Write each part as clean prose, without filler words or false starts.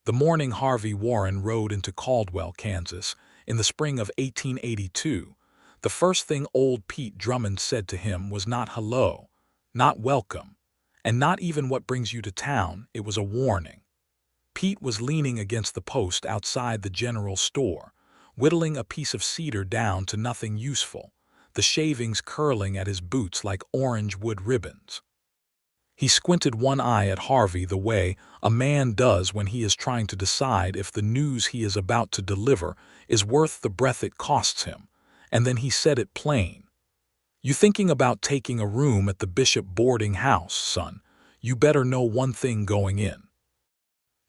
The morning Harvey Warren rode into Caldwell, Kansas, in the spring of 1882, the first thing old Pete Drummond said to him was not hello, not welcome, and not even what brings you to town. It was a warning. Pete was leaning against the post outside the general store, whittling a piece of cedar down to nothing useful, the shavings curling at his boots like orange wood ribbons. He squinted one eye at Harvey the way a man does when he is trying to decide if the news he is about to deliver is worth the breath it costs him, and then he said it plain. "You thinking about taking a room at the Bishop boarding house, son? You better know one thing going in.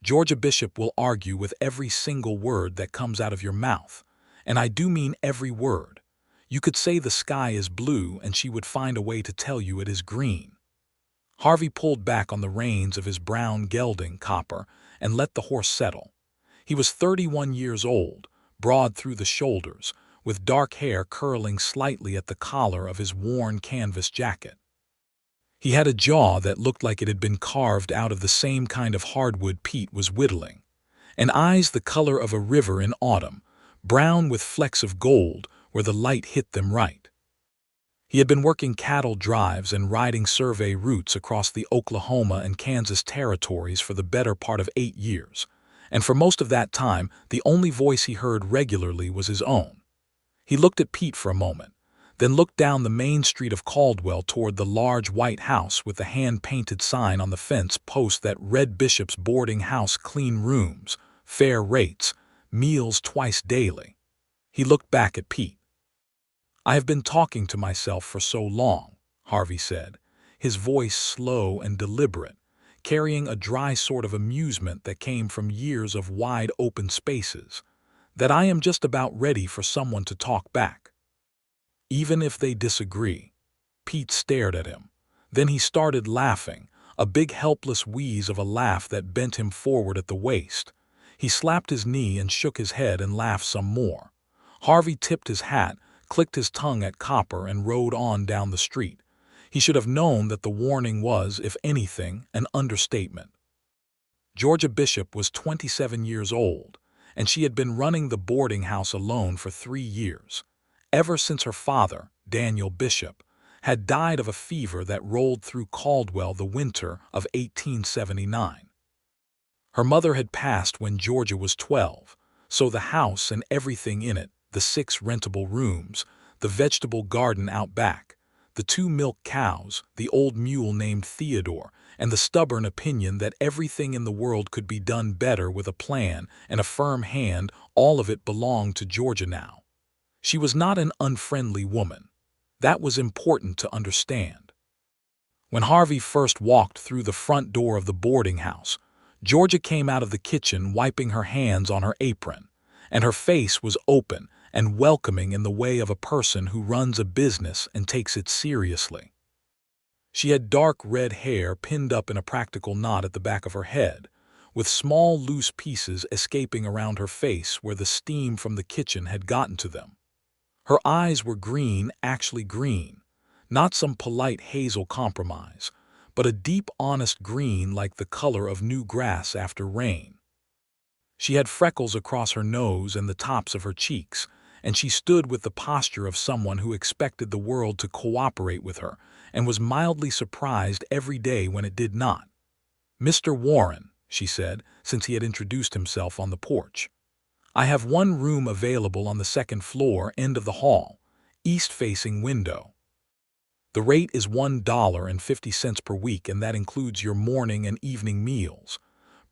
Georgia Bishop will argue with every single word that comes out of your mouth, and I do mean every word. You could say the sky is blue and she would find a way to tell you it is green." Harvey pulled back on the reins of his brown gelding copper and let the horse settle. He was 31 years old, broad through the shoulders, with dark hair curling slightly at the collar of his worn canvas jacket. He had a jaw that looked like it had been carved out of the same kind of hardwood Pete was whittling, and eyes the color of a river in autumn, brown with flecks of gold where the light hit them right. He had been working cattle drives and riding survey routes across the Oklahoma and Kansas territories for the better part of 8 years, and for most of that time the only voice he heard regularly was his own. He looked at Pete for a moment, then looked down the main street of Caldwell toward the large white house with the hand-painted sign on the fence post that read Bishop's boarding house, clean rooms, fair rates, meals twice daily. He looked back at Pete. "I have been talking to myself for so long," Harvey said, his voice slow and deliberate, carrying a dry sort of amusement that came from years of wide open spaces, "that I am just about ready for someone to talk back. Even if they disagree." Pete stared at him. Then he started laughing, a big helpless wheeze of a laugh that bent him forward at the waist. He slapped his knee and shook his head and laughed some more. Harvey tipped his hat, clicked his tongue at copper, and rode on down the street. He should have known that the warning was, if anything, an understatement. Georgia Bishop was 27 years old, and she had been running the boarding house alone for 3 years, ever since her father, Daniel Bishop, had died of a fever that rolled through Caldwell the winter of 1879. Her mother had passed when Georgia was 12, so the house and everything in it, the 6 rentable rooms, the vegetable garden out back, the 2 milk cows, the old mule named Theodore, and the stubborn opinion that everything in the world could be done better with a plan and a firm hand, all of it belonged to Georgia now. She was not an unfriendly woman. That was important to understand. When Harvey first walked through the front door of the boarding house, Georgia came out of the kitchen wiping her hands on her apron, and her face was open and welcoming in the way of a person who runs a business and takes it seriously. She had dark red hair pinned up in a practical knot at the back of her head, with small loose pieces escaping around her face where the steam from the kitchen had gotten to them. Her eyes were green, actually green, not some polite hazel compromise, but a deep, honest green like the color of new grass after rain. She had freckles across her nose and the tops of her cheeks, and she stood with the posture of someone who expected the world to cooperate with her and was mildly surprised every day when it did not. "Mr. Warren," she said, since he had introduced himself on the porch, "I have 1 room available on the 2nd floor, end of the hall, east-facing window. The rate is $1.50 per week, and that includes your morning and evening meals.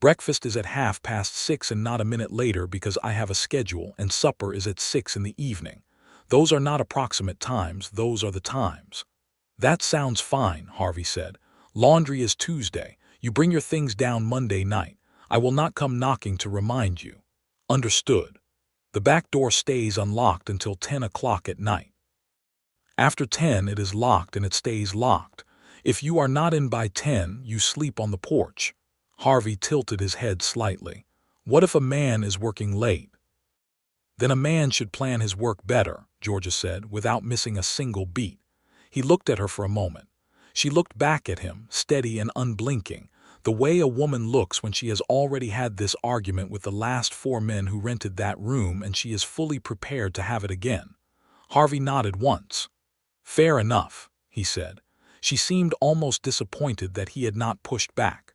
Breakfast is at 6:30 and not a minute later because I have a schedule, and supper is at 6 in the evening. Those are not approximate times, those are the times." "That sounds fine," Harvey said. "Laundry is Tuesday. You bring your things down Monday night. I will not come knocking to remind you." "Understood. The back door stays unlocked until 10 o'clock at night. After 10 it is locked and it stays locked. If you are not in by 10, you sleep on the porch." Harvey tilted his head slightly. "What if a man is working late?" "Then a man should plan his work better," Georgia said, without missing a single beat. He looked at her for a moment. She looked back at him, steady and unblinking, The way a woman looks when she has already had this argument with the last 4 men who rented that room and she is fully prepared to have it again. Harvey nodded once. "Fair enough," he said. She seemed almost disappointed that he had not pushed back.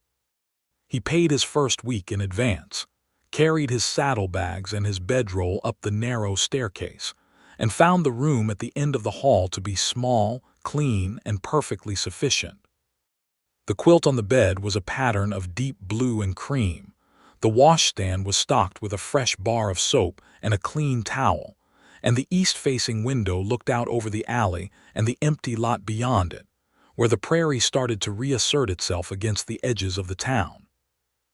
He paid his first week in advance, carried his saddlebags and his bedroll up the narrow staircase, and found the room at the end of the hall to be small, clean, and perfectly sufficient. The quilt on the bed was a pattern of deep blue and cream. The washstand was stocked with a fresh bar of soap and a clean towel, and the east-facing window looked out over the alley and the empty lot beyond it, where the prairie started to reassert itself against the edges of the town.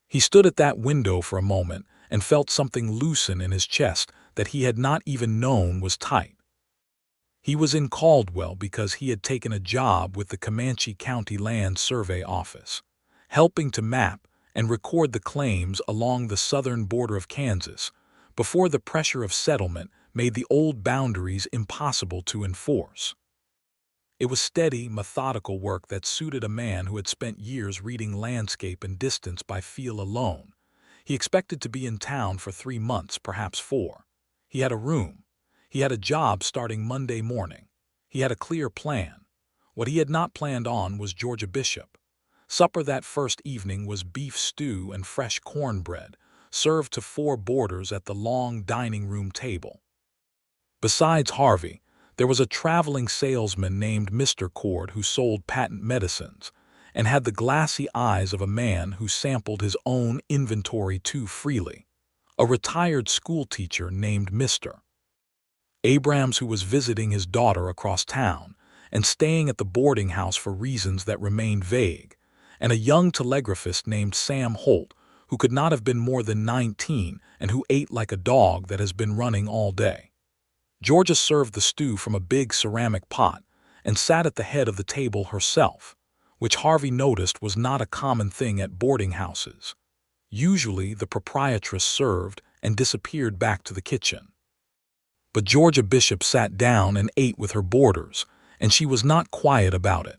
He stood at that window for a moment and felt something loosen in his chest that he had not even known was tight. He was in Caldwell because he had taken a job with the Comanche County Land Survey Office, helping to map and record the claims along the southern border of Kansas before the pressure of settlement made the old boundaries impossible to enforce. It was steady, methodical work that suited a man who had spent years reading landscape and distance by feel alone. He expected to be in town for 3 months, perhaps 4. He had a room. He had a job starting Monday morning. He had a clear plan. What he had not planned on was Georgia Bishop. Supper that first evening was beef stew and fresh cornbread, served to 4 boarders at the long dining room table. Besides Harvey, there was a traveling salesman named Mr. Cord who sold patent medicines and had the glassy eyes of a man who sampled his own inventory too freely. A retired schoolteacher named Mr. Abrams, who was visiting his daughter across town and staying at the boarding house for reasons that remained vague, and a young telegraphist named Sam Holt, who could not have been more than 19 and who ate like a dog that has been running all day. Georgia served the stew from a big ceramic pot and sat at the head of the table herself, which Harvey noticed was not a common thing at boarding houses. Usually the proprietress served and disappeared back to the kitchen. But Georgia Bishop sat down and ate with her boarders, and she was not quiet about it.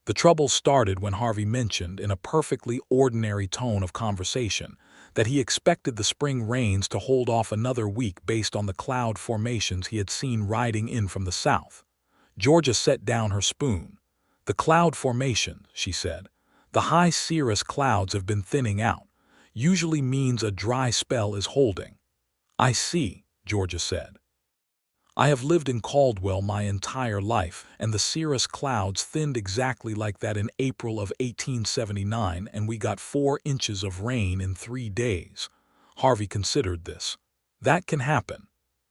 The trouble started when Harvey mentioned, in a perfectly ordinary tone of conversation, that he expected the spring rains to hold off another week based on the cloud formations he had seen riding in from the south. Georgia set down her spoon. "The cloud formation," she said. "The high cirrus clouds have been thinning out. Usually means a dry spell is holding." "I see," Georgia said. "I have lived in Caldwell my entire life, and the cirrus clouds thinned exactly like that in April of 1879, and we got 4 inches of rain in 3 days. Harvey considered this. "That can happen.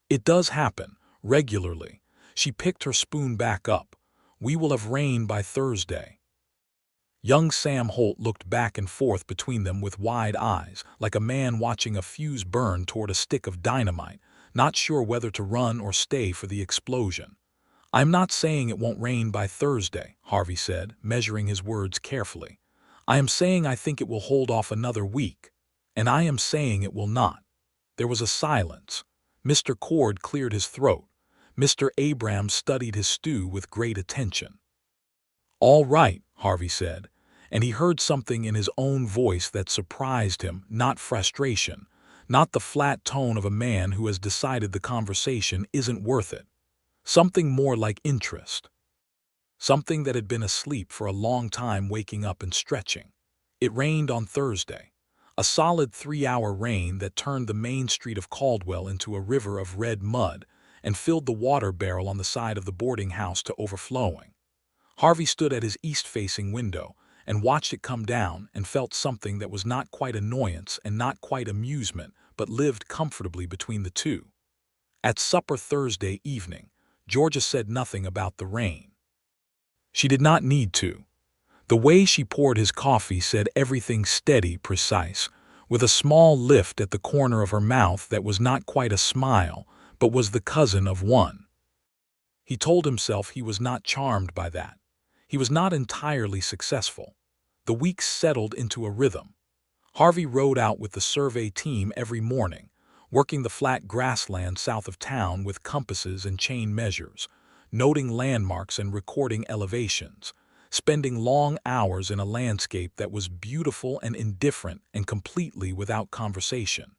It does happen, regularly." She picked her spoon back up. "We will have rain by Thursday." Young Sam Holt looked back and forth between them with wide eyes, like a man watching a fuse burn toward a stick of dynamite, not sure whether to run or stay for the explosion. "I'm not saying it won't rain by Thursday," Harvey said, measuring his words carefully. "I am saying I think it will hold off another week. And I am saying it will not." There was a silence. Mr. Cord cleared his throat. Mr. Abrams studied his stew with great attention. "All right," Harvey said, and he heard something in his own voice that surprised him, not frustration, not the flat tone of a man who has decided the conversation isn't worth it. Something more like interest. Something that had been asleep for a long time waking up and stretching. It rained on Thursday. A solid 3-hour rain that turned the main street of Caldwell into a river of red mud and filled the water barrel on the side of the boarding house to overflowing. Harvey stood at his east-facing window and watched it come down and felt something that was not quite annoyance and not quite amusement, but lived comfortably between the two. At supper Thursday evening, Georgia said nothing about the rain. She did not need to. The way she poured his coffee said everything steady, precise, with a small lift at the corner of her mouth that was not quite a smile, but was the cousin of one. He told himself he was not charmed by that. He was not entirely successful. The weeks settled into a rhythm. Harvey rode out with the survey team every morning, working the flat grassland south of town with compasses and chain measures, noting landmarks and recording elevations, spending long hours in a landscape that was beautiful and indifferent and completely without conversation.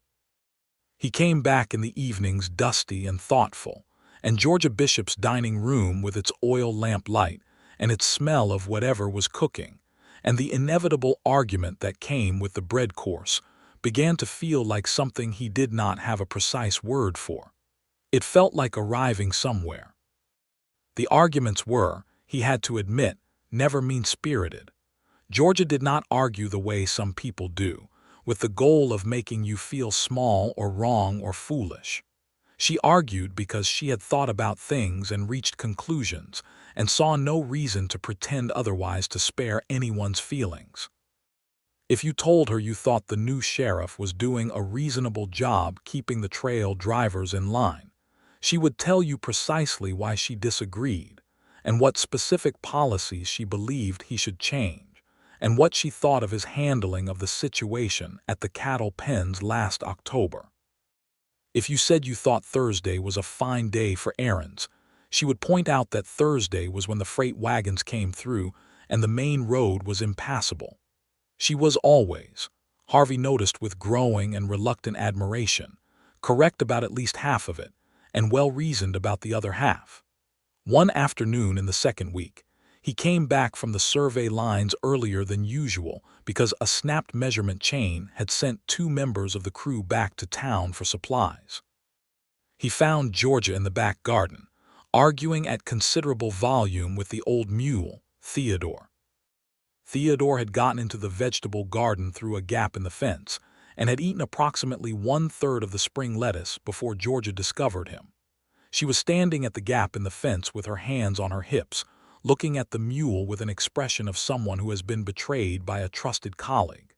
He came back in the evenings dusty and thoughtful, and Georgia Bishop's dining room with its oil lamp light and its smell of whatever was cooking, and the inevitable argument that came with the bread course, began to feel like something he did not have a precise word for. It felt like arriving somewhere. The arguments were, he had to admit, never mean-spirited. Georgia did not argue the way some people do, with the goal of making you feel small or wrong or foolish. She argued because she had thought about things and reached conclusions, and saw no reason to pretend otherwise to spare anyone's feelings. If you told her you thought the new sheriff was doing a reasonable job keeping the trail drivers in line, she would tell you precisely why she disagreed, and what specific policies she believed he should change, and what she thought of his handling of the situation at the cattle pens last October. If you said you thought Thursday was a fine day for errands, she would point out that Thursday was when the freight wagons came through and the main road was impassable. She was always, Harvey noticed with growing and reluctant admiration, correct about at least half of it, and well-reasoned about the other half. One afternoon in the second week, he came back from the survey lines earlier than usual because a snapped measurement chain had sent 2 members of the crew back to town for supplies. He found Georgia in the back garden, arguing at considerable volume with the old mule, Theodore. Theodore had gotten into the vegetable garden through a gap in the fence and had eaten approximately 1/3 of the spring lettuce before Georgia discovered him. She was standing at the gap in the fence with her hands on her hips, looking at the mule with an expression of someone who has been betrayed by a trusted colleague.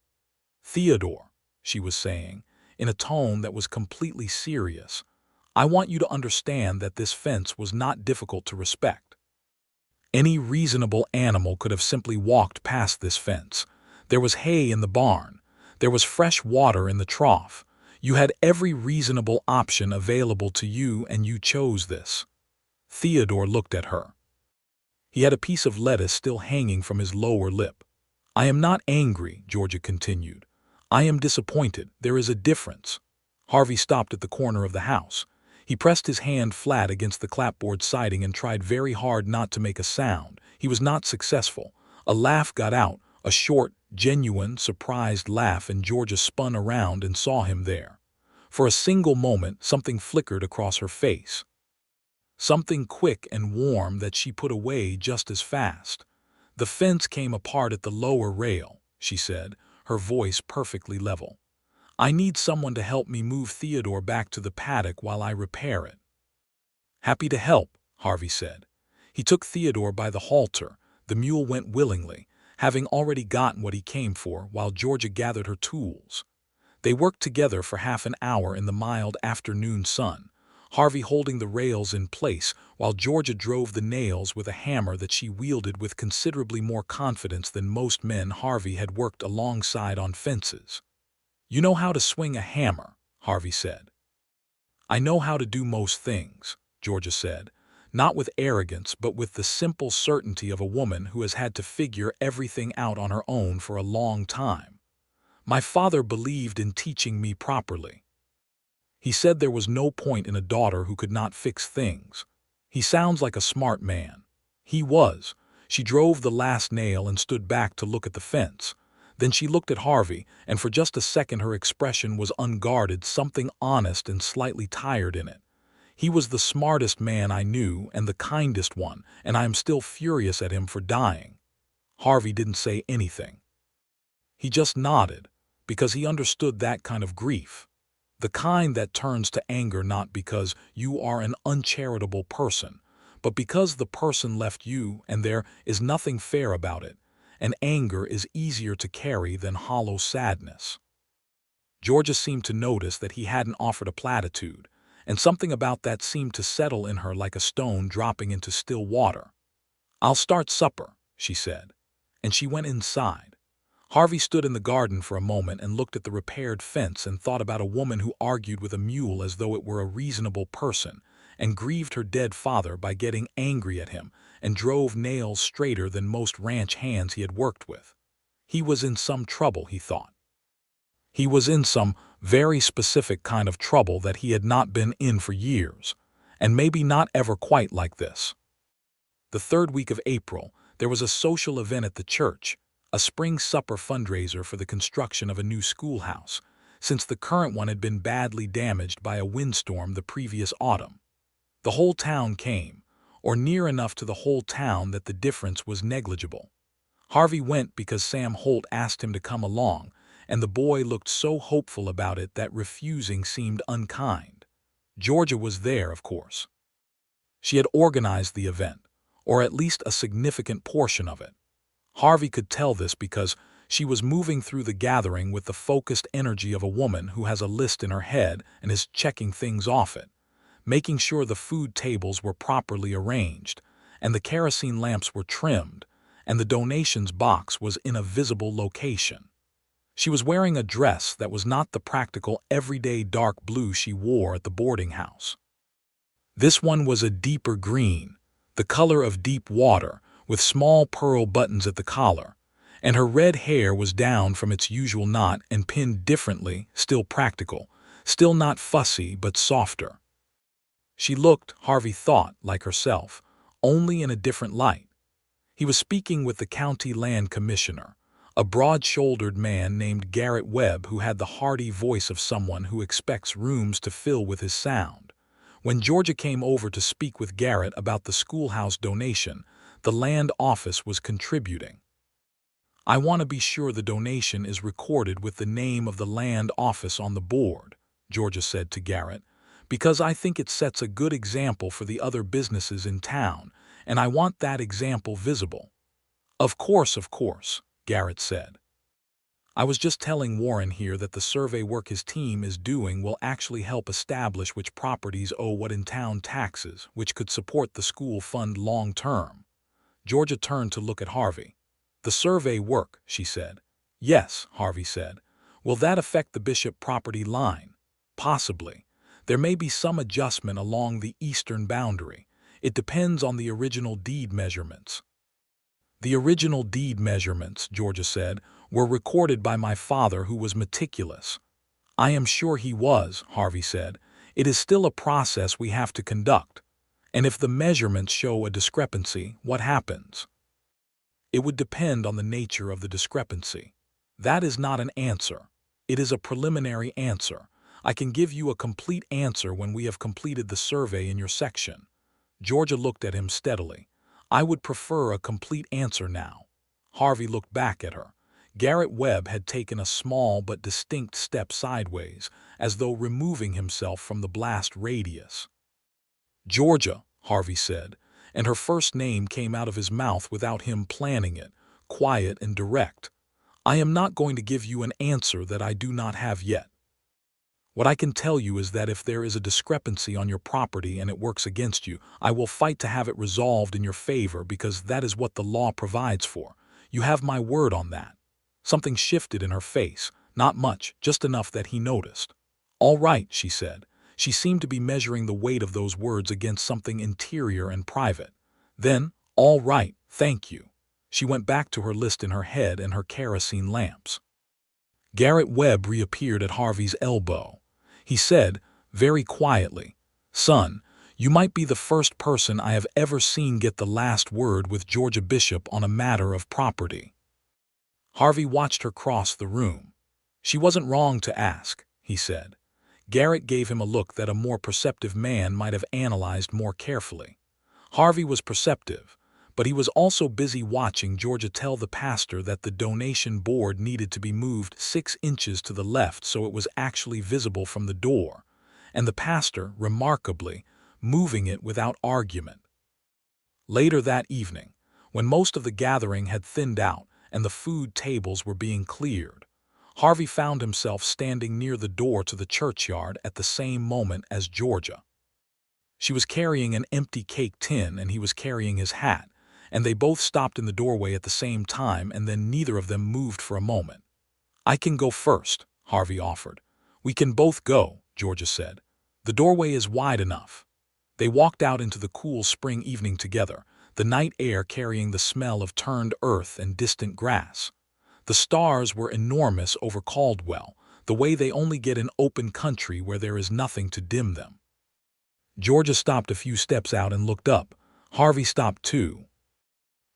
"Theodore," she was saying, in a tone that was completely serious, "I want you to understand that this fence was not difficult to respect. Any reasonable animal could have simply walked past this fence. There was hay in the barn. There was fresh water in the trough. You had every reasonable option available to you, and you chose this." Theodore looked at her. He had a piece of lettuce still hanging from his lower lip. "I am not angry," Georgia continued. "I am disappointed. There is a difference." Harvey stopped at the corner of the house. He pressed his hand flat against the clapboard siding and tried very hard not to make a sound. He was not successful. A laugh got out, a short, genuine, surprised laugh, and Georgia spun around and saw him there. For a single moment, something flickered across her face. Something quick and warm that she put away just as fast. "The fence came apart at the lower rail," she said, her voice perfectly level. "I need someone to help me move Theodore back to the paddock while I repair it." "Happy to help," Harvey said. He took Theodore by the halter. The mule went willingly, having already gotten what he came for, while Georgia gathered her tools. They worked together for half an hour in the mild afternoon sun, Harvey holding the rails in place while Georgia drove the nails with a hammer that she wielded with considerably more confidence than most men Harvey had worked alongside on fences. "You know how to swing a hammer," Harvey said. "I know how to do most things," Georgia said, not with arrogance but with the simple certainty of a woman who has had to figure everything out on her own for a long time. "My father believed in teaching me properly. He said there was no point in a daughter who could not fix things. He sounds like a smart man." He was. She drove the last nail and stood back to look at the fence. Then she looked at Harvey, and for just a second her expression was unguarded, something honest and slightly tired in it. "He was the smartest man I knew and the kindest one, and I am still furious at him for dying." Harvey didn't say anything. He just nodded, because he understood that kind of grief. The kind that turns to anger not because you are an uncharitable person, but because the person left you and there is nothing fair about it, and anger is easier to carry than hollow sadness. Georgia seemed to notice that he hadn't offered a platitude, and something about that seemed to settle in her like a stone dropping into still water. "I'll start supper," she said, and she went inside. Harvey stood in the garden for a moment and looked at the repaired fence and thought about a woman who argued with a mule as though it were a reasonable person, and grieved her dead father by getting angry at him and drove nails straighter than most ranch hands he had worked with. He was in some trouble, he thought. He was in some very specific kind of trouble that he had not been in for years, and maybe not ever quite like this. The third week of April, there was a social event at the church, a spring supper fundraiser for the construction of a new schoolhouse, since the current one had been badly damaged by a windstorm the previous autumn. The whole town came, or near enough to the whole town that the difference was negligible. Harvey went because Sam Holt asked him to come along, and the boy looked so hopeful about it that refusing seemed unkind. Georgia was there, of course. She had organized the event, or at least a significant portion of it. Harvey could tell this because she was moving through the gathering with the focused energy of a woman who has a list in her head and is checking things off it, making sure the food tables were properly arranged, and the kerosene lamps were trimmed, and the donations box was in a visible location. She was wearing a dress that was not the practical everyday dark blue she wore at the boarding house. This one was a deeper green, the color of deep water, with small pearl buttons at the collar, and her red hair was down from its usual knot and pinned differently, still practical, still not fussy but softer. She looked, Harvey thought, like herself, only in a different light. He was speaking with the county land commissioner, a broad-shouldered man named Garrett Webb who had the hearty voice of someone who expects rooms to fill with his sound. When Georgia came over to speak with Garrett about the schoolhouse donation, the land office was contributing. "I want to be sure the donation is recorded with the name of the land office on the board," Georgia said to Garrett, "because I think it sets a good example for the other businesses in town, and I want that example visible." Of course," Garrett said. "I was just telling Warren here that the survey work his team is doing will actually help establish which properties owe what in town taxes, which could support the school fund long term." Georgia turned to look at Harvey. "The survey work," she said. "Yes," Harvey said. "Will that affect the Bishop property line?" "Possibly. There may be some adjustment along the eastern boundary. It depends on the original deed measurements." "The original deed measurements," Georgia said, "were recorded by my father, who was meticulous." "I am sure he was," Harvey said. "It is still a process we have to conduct. And if the measurements show a discrepancy, what happens?" "It would depend on the nature of the discrepancy." "That is not an answer. It is a preliminary answer. I can give you a complete answer when we have completed the survey in your section." Georgia looked at him steadily. "I would prefer a complete answer now." Harvey looked back at her. Garrett Webb had taken a small but distinct step sideways, as though removing himself from the blast radius. "Georgia," Harvey said, and her first name came out of his mouth without him planning it, quiet and direct. "I am not going to give you an answer that I do not have yet. What I can tell you is that if there is a discrepancy on your property and it works against you, I will fight to have it resolved in your favor because that is what the law provides for. You have my word on that." Something shifted in her face, not much, just enough that he noticed. "All right," she said. She seemed to be measuring the weight of those words against something interior and private. Then, "All right, thank you." She went back to her list in her head and her kerosene lamps. Garrett Webb reappeared at Harvey's elbow. He said, very quietly, "Son, you might be the first person I have ever seen get the last word with Georgia Bishop on a matter of property." Harvey watched her cross the room. "She wasn't wrong to ask," he said. Garrett gave him a look that a more perceptive man might have analyzed more carefully. Harvey was perceptive, but he was also busy watching Georgia tell the pastor that the donation board needed to be moved 6 inches to the left so it was actually visible from the door, and the pastor, remarkably, moving it without argument. Later that evening, when most of the gathering had thinned out and the food tables were being cleared, Harvey found himself standing near the door to the churchyard at the same moment as Georgia. She was carrying an empty cake tin and he was carrying his hat, and they both stopped in the doorway at the same time, and then neither of them moved for a moment. "I can go first," Harvey offered. "We can both go," Georgia said. "The doorway is wide enough." They walked out into the cool spring evening together, the night air carrying the smell of turned earth and distant grass. The stars were enormous over Caldwell, the way they only get in open country where there is nothing to dim them. Georgia stopped a few steps out and looked up. Harvey stopped too.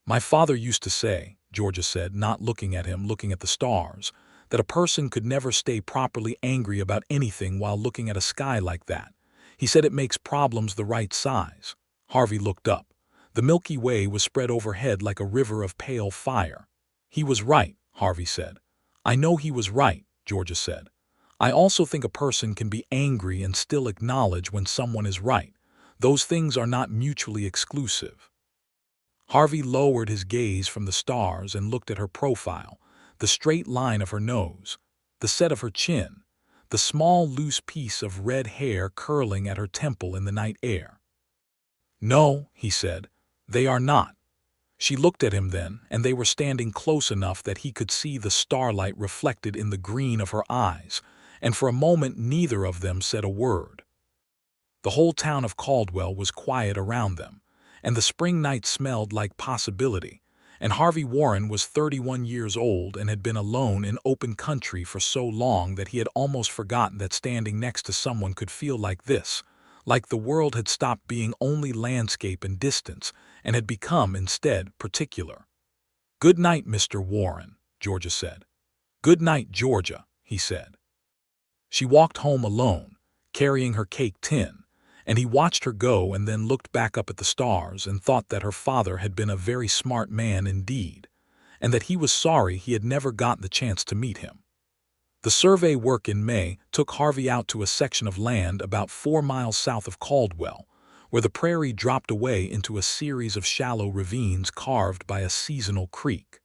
"My father used to say," Georgia said, not looking at him, looking at the stars, "that a person could never stay properly angry about anything while looking at a sky like that. He said it makes problems the right size." Harvey looked up. The Milky Way was spread overhead like a river of pale fire. "He was right," Harvey said. "I know he was right," Georgia said. "I also think a person can be angry and still acknowledge when someone is right. Those things are not mutually exclusive." Harvey lowered his gaze from the stars and looked at her profile, the straight line of her nose, the set of her chin, the small loose piece of red hair curling at her temple in the night air. "No," he said, "they are not." She looked at him then, and they were standing close enough that he could see the starlight reflected in the green of her eyes, and for a moment neither of them said a word. The whole town of Caldwell was quiet around them, and the spring night smelled like possibility, and Harvey Warren was 31 years old and had been alone in open country for so long that he had almost forgotten that standing next to someone could feel like this, like the world had stopped being only landscape and distance and had become, instead, particular. "Good night, Mr. Warren," Georgia said. "Good night, Georgia," he said. She walked home alone, carrying her cake tin, and he watched her go and then looked back up at the stars and thought that her father had been a very smart man indeed, and that he was sorry he had never gotten the chance to meet him. The survey work in May took Harvey out to a section of land about 4 miles south of Caldwell, where the prairie dropped away into a series of shallow ravines carved by a seasonal creek.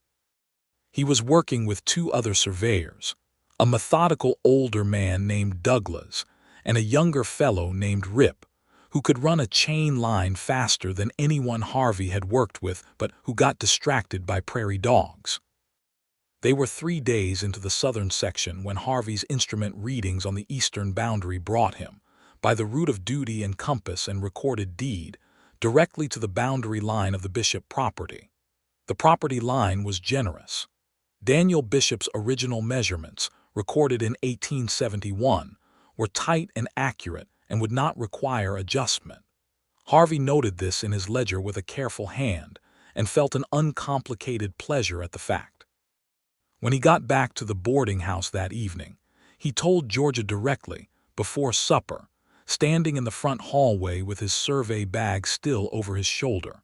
He was working with 2 other surveyors, a methodical older man named Douglas and a younger fellow named Rip, who could run a chain line faster than anyone Harvey had worked with but who got distracted by prairie dogs. They were 3 days into the southern section when Harvey's instrument readings on the eastern boundary brought him, by the route of duty and compass and recorded deed, directly to the boundary line of the Bishop property. The property line was generous. Daniel Bishop's original measurements, recorded in 1871, were tight and accurate and would not require adjustment. Harvey noted this in his ledger with a careful hand and felt an uncomplicated pleasure at the fact. When he got back to the boarding house that evening, he told Georgia directly, before supper, standing in the front hallway with his survey bag still over his shoulder.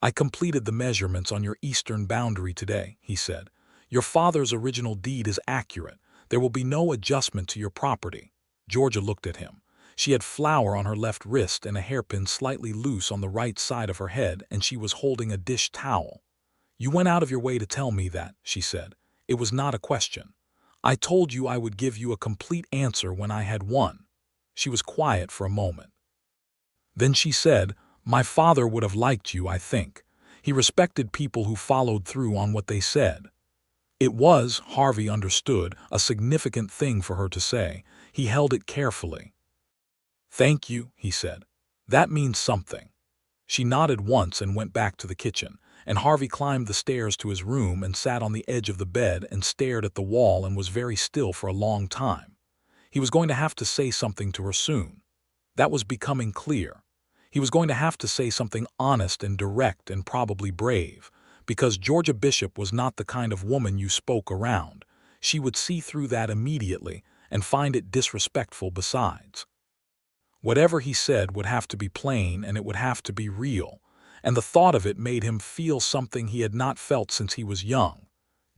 "I completed the measurements on your eastern boundary today," he said. "Your father's original deed is accurate. There will be no adjustment to your property." Georgia looked at him. She had flour on her left wrist and a hairpin slightly loose on the right side of her head, and she was holding a dish towel. "You went out of your way to tell me that," she said. "It was not a question. I told you I would give you a complete answer when I had one." She was quiet for a moment. Then she said, "My father would have liked you, I think. He respected people who followed through on what they said." It was, Harvey understood, a significant thing for her to say. He held it carefully. "Thank you," he said. "That means something." She nodded once and went back to the kitchen, and Harvey climbed the stairs to his room and sat on the edge of the bed and stared at the wall and was very still for a long time. He was going to have to say something to her soon. That was becoming clear. He was going to have to say something honest and direct and probably brave, because Georgia Bishop was not the kind of woman you spoke around. She would see through that immediately and find it disrespectful besides. Whatever he said would have to be plain and it would have to be real, and the thought of it made him feel something he had not felt since he was young,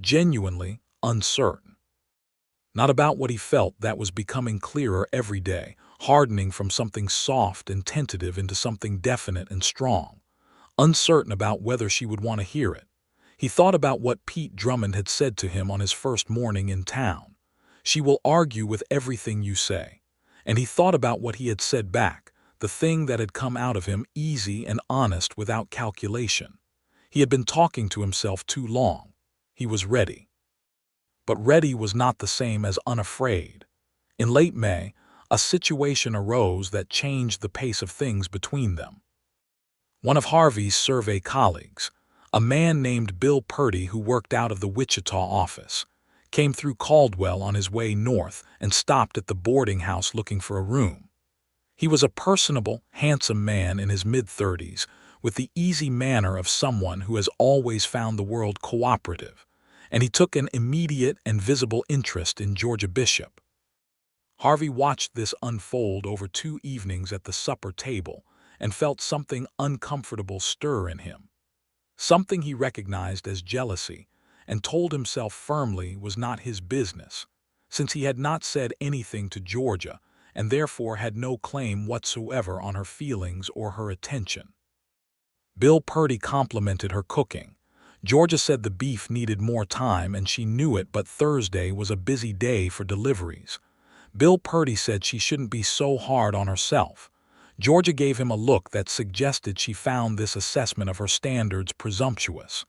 genuinely uncertain. Not about what he felt, that was becoming clearer every day, hardening from something soft and tentative into something definite and strong. Uncertain about whether she would want to hear it. He thought about what Pete Drummond had said to him on his first morning in town. "She will argue with everything you say." And he thought about what he had said back, the thing that had come out of him easy and honest without calculation. He had been talking to himself too long. He was ready. But ready was not the same as unafraid. In late May, A situation arose that changed the pace of things between them. One of Harvey's survey colleagues, a man named Bill Purdy who worked out of the Wichita office, came through Caldwell on his way north and stopped at the boarding house looking for a room. He was a personable, handsome man in his mid-30s, with the easy manner of someone who has always found the world cooperative, and he took an immediate and visible interest in Georgia Bishop. Harvey watched this unfold over 2 evenings at the supper table and felt something uncomfortable stir in him, something he recognized as jealousy, and told himself firmly was not his business, since he had not said anything to Georgia and therefore had no claim whatsoever on her feelings or her attention. Bill Purdy complimented her cooking. Georgia said the beef needed more time and she knew it, but Thursday was a busy day for deliveries. Bill Purdy said she shouldn't be so hard on herself. Georgia gave him a look that suggested she found this assessment of her standards presumptuous.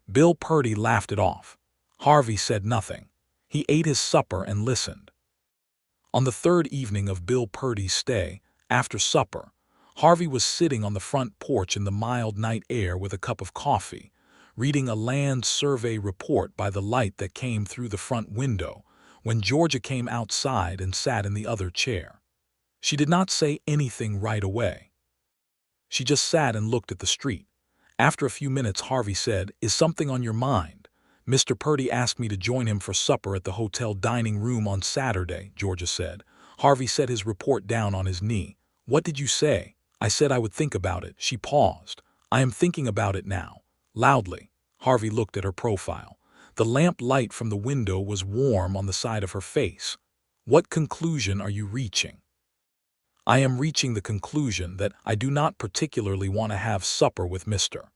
Bill Purdy laughed it off. Harvey said nothing. He ate his supper and listened. On the 3rd evening of Bill Purdy's stay, after supper, Harvey was sitting on the front porch in the mild night air with a cup of coffee, reading a land survey report by the light that came through the front window, when Georgia came outside and sat in the other chair. She did not say anything right away. She just sat and looked at the street. After a few minutes, Harvey said, "Is something on your mind? Mr. Purdy asked me to join him for supper at the hotel dining room on Saturday," Georgia said. Harvey set his report down on his knee. "What did you say?" "I said I would think about it." She paused. "I am thinking about it now." Loudly, Harvey looked at her profile. The lamp light from the window was warm on the side of her face. "What conclusion are you reaching?" "I am reaching the conclusion that I do not particularly want to have supper with Mr.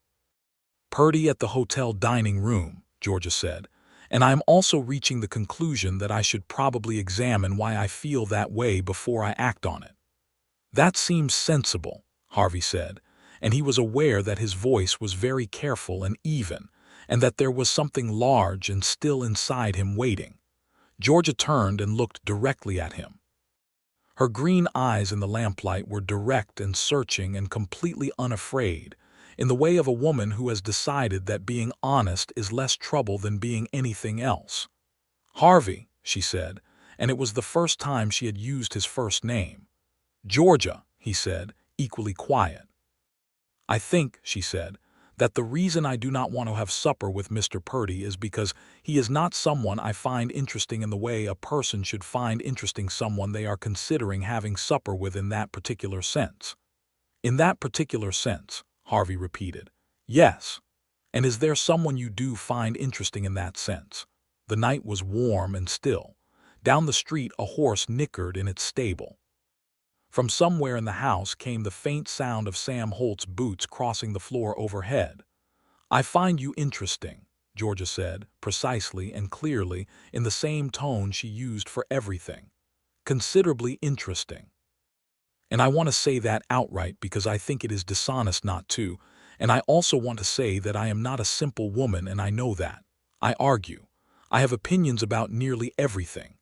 Purdy at the hotel dining room," Georgia said, "and I am also reaching the conclusion that I should probably examine why I feel that way before I act on it." "That seems sensible," Harvey said, and he was aware that his voice was very careful and even, and that there was something large and still inside him waiting. Georgia turned and looked directly at him. Her green eyes in the lamplight were direct and searching and completely unafraid, in the way of a woman who has decided that being honest is less trouble than being anything else. "Harvey," she said, and it was the first time she had used his first name. "Georgia," he said, equally quiet. "I think," she said, "that the reason I do not want to have supper with Mr. Purdy is because he is not someone I find interesting in the way a person should find interesting someone they are considering having supper with in that particular sense." "In that particular sense," Harvey repeated. "Yes. And is there someone you do find interesting in that sense?" The night was warm and still. Down the street a horse nickered in its stable. From somewhere in the house came the faint sound of Sam Holt's boots crossing the floor overhead. "I find you interesting," Georgia said, precisely and clearly, in the same tone she used for everything. "Considerably interesting. And I want to say that outright because I think it is dishonest not to, and I also want to say that I am not a simple woman and I know that. I argue. I have opinions about nearly everything.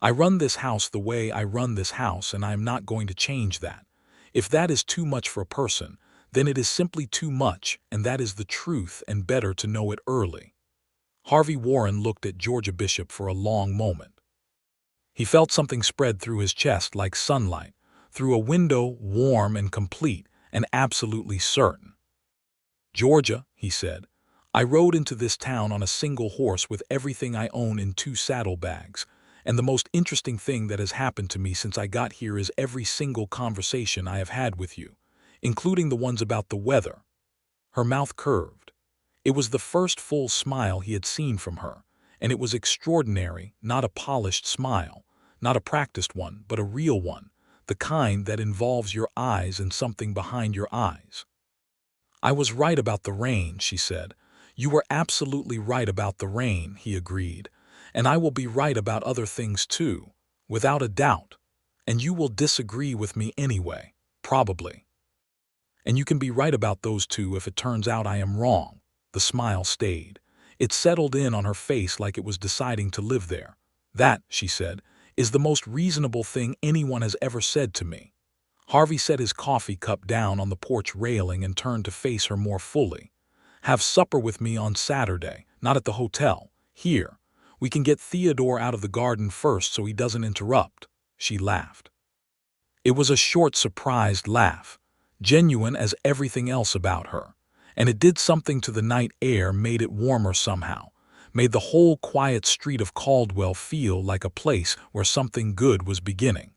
I run this house the way I run this house and I am not going to change that. If that is too much for a person, then it is simply too much, and that is the truth and better to know it early." Harvey Warren looked at Georgia Bishop for a long moment. He felt something spread through his chest like sunlight, through a window, warm and complete and absolutely certain. "Georgia," he said, "I rode into this town on a single horse with everything I own in 2 saddlebags. And the most interesting thing that has happened to me since I got here is every single conversation I have had with you, including the ones about the weather." Her mouth curved. It was the first full smile he had seen from her, and it was extraordinary, not a polished smile, not a practiced one, but a real one, the kind that involves your eyes and something behind your eyes. "I was right about the rain," she said. "You were absolutely right about the rain," he agreed. "And I will be right about other things too, without a doubt. And you will disagree with me anyway, probably. And you can be right about those too if it turns out I am wrong." The smile stayed. It settled in on her face like it was deciding to live there. "That," she said, is the most reasonable thing anyone has ever said to me." Harvey set his coffee cup down on the porch railing and turned to face her more fully. "Have supper with me on Saturday, not at the hotel. Here. We can get Theodore out of the garden first so he doesn't interrupt." She laughed. It was a short, surprised laugh, genuine as everything else about her, and it did something to the night air, made it warmer somehow, made the whole quiet street of Caldwell feel like a place where something good was beginning.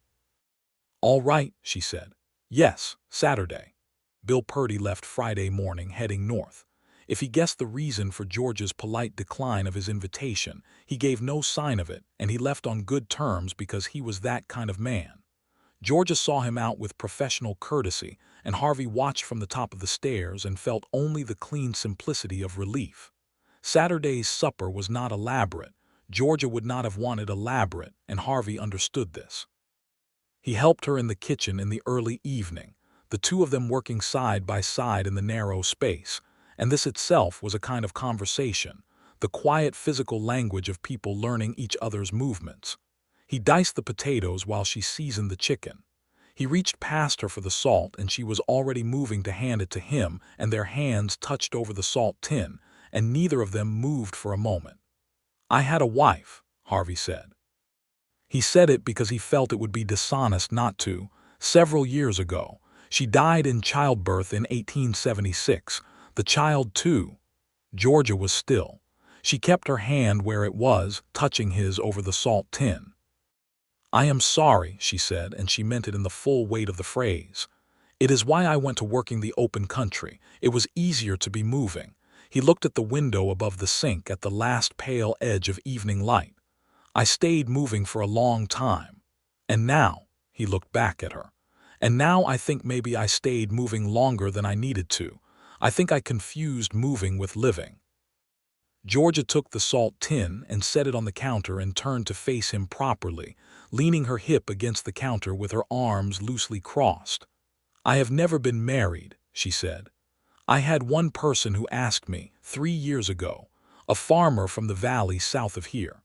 "All right," she said. "Yes, Saturday." Bill Purdy left Friday morning, heading north. If he guessed the reason for George's polite decline of his invitation, he gave no sign of it, and he left on good terms because he was that kind of man. Georgia saw him out with professional courtesy, and Harvey watched from the top of the stairs and felt only the clean simplicity of relief. Saturday's supper was not elaborate. Georgia would not have wanted elaborate, and Harvey understood this. He helped her in the kitchen in the early evening, the two of them working side by side in the narrow space, and this itself was a kind of conversation, the quiet physical language of people learning each other's movements. He diced the potatoes while she seasoned the chicken. He reached past her for the salt, and she was already moving to hand it to him, and their hands touched over the salt tin, and neither of them moved for a moment. "I had a wife," Harvey said. He said it because he felt it would be dishonest not to. Several years ago, she died in childbirth in 1876. The child, too. Georgia was still. She kept her hand where it was, touching his over the salt tin. "I am sorry," she said, and she meant it in the full weight of the phrase. "It is why I went to working the open country. It was easier to be moving." He looked at the window above the sink at the last pale edge of evening light. "I stayed moving for a long time. And now," he looked back at her, "and now I think maybe I stayed moving longer than I needed to. I think I confused moving with living." Georgia took the salt tin and set it on the counter and turned to face him properly, leaning her hip against the counter with her arms loosely crossed. "I have never been married," she said. "I had one person who asked me 3 years ago, a farmer from the valley south of here.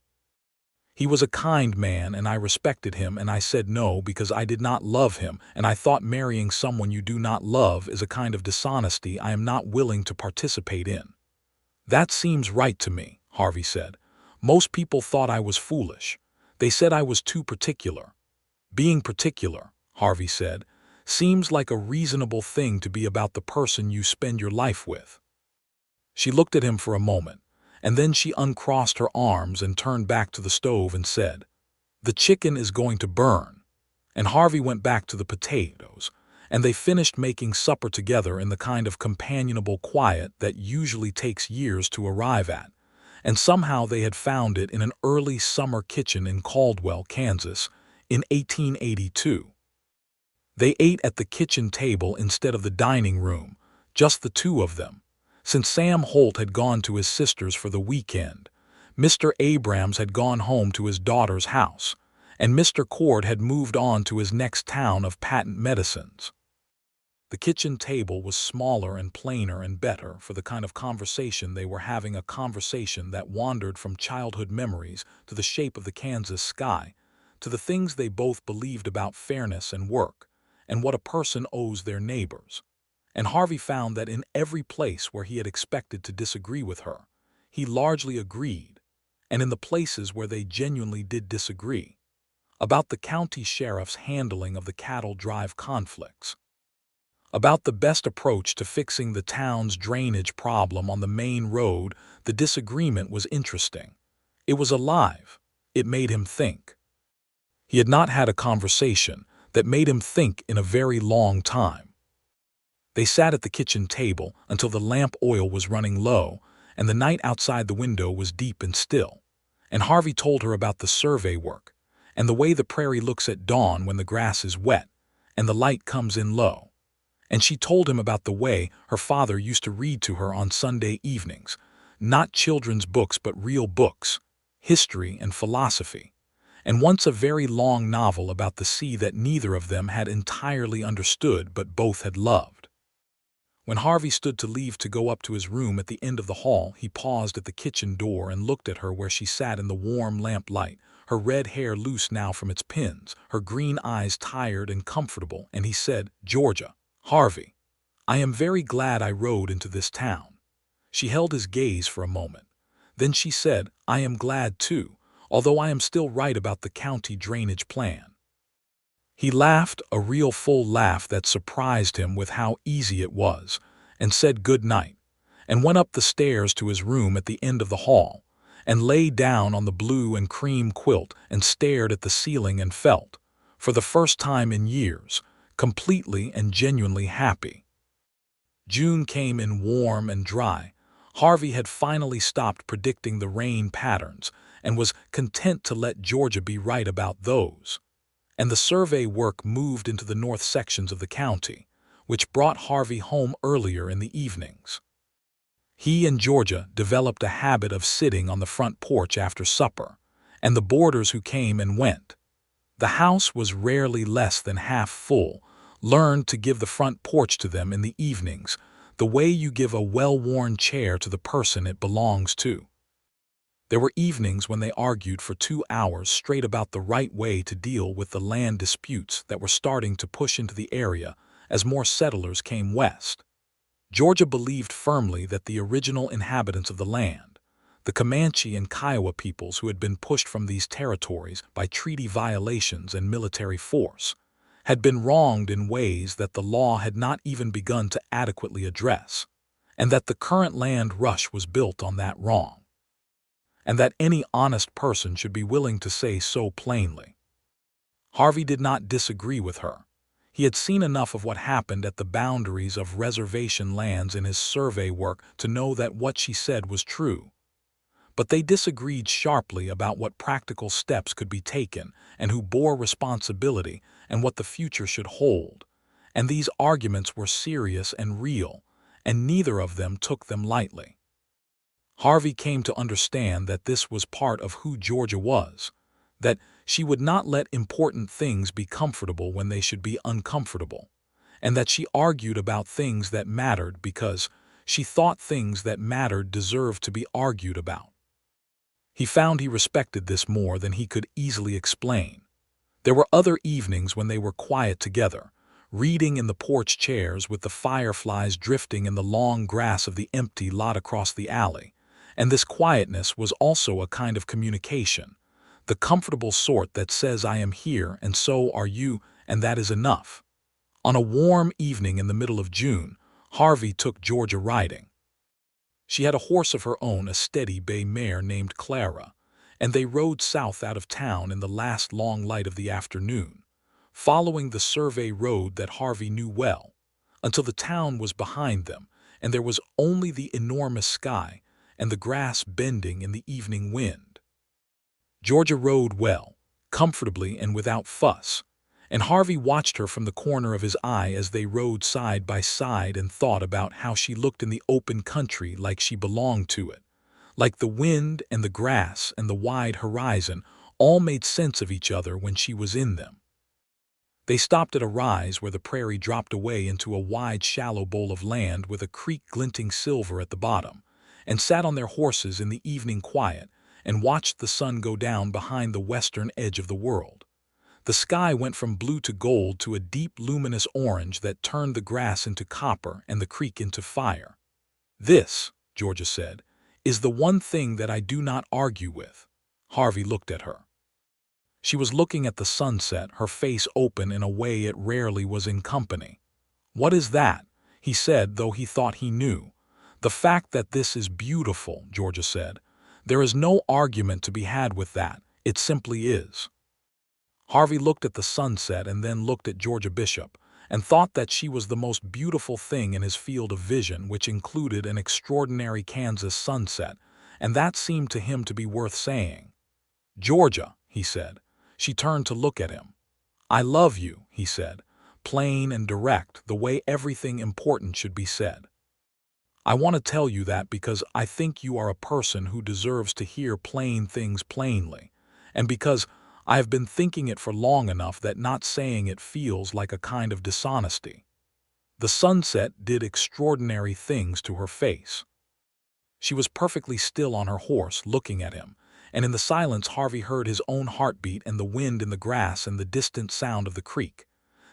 He was a kind man and I respected him, and I said no because I did not love him, and I thought marrying someone you do not love is a kind of dishonesty I am not willing to participate in." "That seems right to me," Harvey said. "Most people thought I was foolish. They said I was too particular." "Being particular," Harvey said, "seems like a reasonable thing to be about the person you spend your life with." She looked at him for a moment, and then she uncrossed her arms and turned back to the stove and said, "The chicken is going to burn." And Harvey went back to the potatoes, and they finished making supper together in the kind of companionable quiet that usually takes years to arrive at, and somehow they had found it in an early summer kitchen in Caldwell, Kansas, in 1882. They ate at the kitchen table instead of the dining room, just the two of them. Since Sam Holt had gone to his sister's for the weekend, Mr. Abrams had gone home to his daughter's house, and Mr. Cord had moved on to his next town of patent medicines. The kitchen table was smaller and plainer and better for the kind of conversation they were having, a conversation that wandered from childhood memories to the shape of the Kansas sky, to the things they both believed about fairness and work, and what a person owes their neighbors. And Harvey found that in every place where he had expected to disagree with her, he largely agreed, and in the places where they genuinely did disagree, about the county sheriff's handling of the cattle drive conflicts, about the best approach to fixing the town's drainage problem on the main road, the disagreement was interesting. It was alive. It made him think. He had not had a conversation that made him think in a very long time. They sat at the kitchen table until the lamp oil was running low and the night outside the window was deep and still, and Harvey told her about the survey work and the way the prairie looks at dawn when the grass is wet and the light comes in low. And she told him about the way her father used to read to her on Sunday evenings, not children's books but real books, history and philosophy, and once a very long novel about the sea that neither of them had entirely understood but both had loved. When Harvey stood to leave to go up to his room at the end of the hall, he paused at the kitchen door and looked at her where she sat in the warm lamplight, her red hair loose now from its pins, her green eyes tired and comfortable, and he said, "Georgia, Harvey, I am very glad I rode into this town." She held his gaze for a moment. Then she said, "I am glad too, although I am still right about the county drainage plan." He laughed, a real full laugh that surprised him with how easy it was, and said good night, and went up the stairs to his room at the end of the hall, and lay down on the blue and cream quilt and stared at the ceiling and felt, for the first time in years, completely and genuinely happy. June came in warm and dry. Harvey had finally stopped predicting the rain patterns and was content to let Georgia be right about those. And the survey work moved into the north sections of the county, which brought Harvey home earlier in the evenings. He and Georgia developed a habit of sitting on the front porch after supper, and the boarders who came and went. The house was rarely less than half full, learned to give the front porch to them in the evenings, the way you give a well-worn chair to the person it belongs to. There were evenings when they argued for 2 hours straight about the right way to deal with the land disputes that were starting to push into the area as more settlers came west. Georgia believed firmly that the original inhabitants of the land, the Comanche and Kiowa peoples who had been pushed from these territories by treaty violations and military force, had been wronged in ways that the law had not even begun to adequately address, and that the current land rush was built on that wrong, and that any honest person should be willing to say so plainly. Harvey did not disagree with her. He had seen enough of what happened at the boundaries of reservation lands in his survey work to know that what she said was true. But they disagreed sharply about what practical steps could be taken and who bore responsibility and what the future should hold. And these arguments were serious and real, and neither of them took them lightly. Harvey came to understand that this was part of who Georgia was, that she would not let important things be comfortable when they should be uncomfortable, and that she argued about things that mattered because she thought things that mattered deserved to be argued about. He found he respected this more than he could easily explain. There were other evenings when they were quiet together, reading in the porch chairs with the fireflies drifting in the long grass of the empty lot across the alley, and this quietness was also a kind of communication, the comfortable sort that says I am here and so are you, and that is enough. On a warm evening in the middle of June, Harvey took Georgia riding. She had a horse of her own, a steady bay mare named Clara, and they rode south out of town in the last long light of the afternoon, following the survey road that Harvey knew well, until the town was behind them and there was only the enormous sky and the grass bending in the evening wind. Georgia rode well, comfortably and without fuss, and Harvey watched her from the corner of his eye as they rode side by side and thought about how she looked in the open country like she belonged to it, like the wind and the grass and the wide horizon all made sense of each other when she was in them. They stopped at a rise where the prairie dropped away into a wide shallow bowl of land with a creek glinting silver at the bottom, and sat on their horses in the evening quiet and watched the sun go down behind the western edge of the world. The sky went from blue to gold to a deep luminous orange that turned the grass into copper and the creek into fire. "This," Georgia said, "is the one thing that I do not argue with." Harvey looked at her. She was looking at the sunset, her face open in a way it rarely was in company. "What is that?" he said, though he thought he knew. "The fact that this is beautiful," Georgia said. "There is no argument to be had with that. It simply is." Harvey looked at the sunset and then looked at Georgia Bishop, and thought that she was the most beautiful thing in his field of vision, which included an extraordinary Kansas sunset, and that seemed to him to be worth saying. "Georgia," he said. She turned to look at him. "I love you," he said, plain and direct, the way everything important should be said. "I want to tell you that because I think you are a person who deserves to hear plain things plainly, and because I have been thinking it for long enough that not saying it feels like a kind of dishonesty." The sunset did extraordinary things to her face. She was perfectly still on her horse, looking at him, and in the silence Harvey heard his own heartbeat and the wind in the grass and the distant sound of the creek.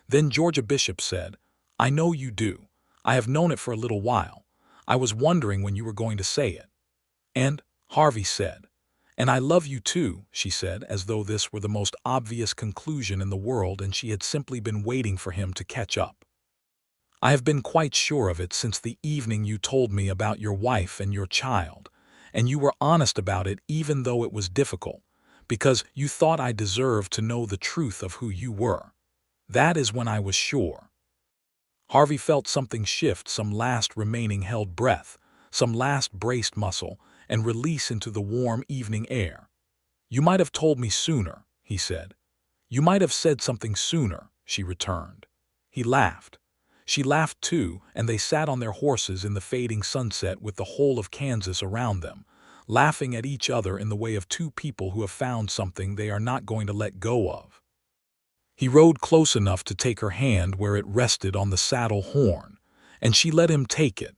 Then Georgia Bishop said, "I know you do. I have known it for a little while. I was wondering when you were going to say it." "And," Harvey said. "And I love you too," she said, as though this were the most obvious conclusion in the world and she had simply been waiting for him to catch up. "I have been quite sure of it since the evening you told me about your wife and your child, and you were honest about it even though it was difficult, because you thought I deserved to know the truth of who you were. That is when I was sure." Harvey felt something shift, some last remaining held breath, some last braced muscle, and release into the warm evening air. "You might have told me sooner," he said. "You might have said something sooner," she returned. He laughed. She laughed too, and they sat on their horses in the fading sunset with the whole of Kansas around them, laughing at each other in the way of two people who have found something they are not going to let go of. He rode close enough to take her hand where it rested on the saddle horn, and she let him take it.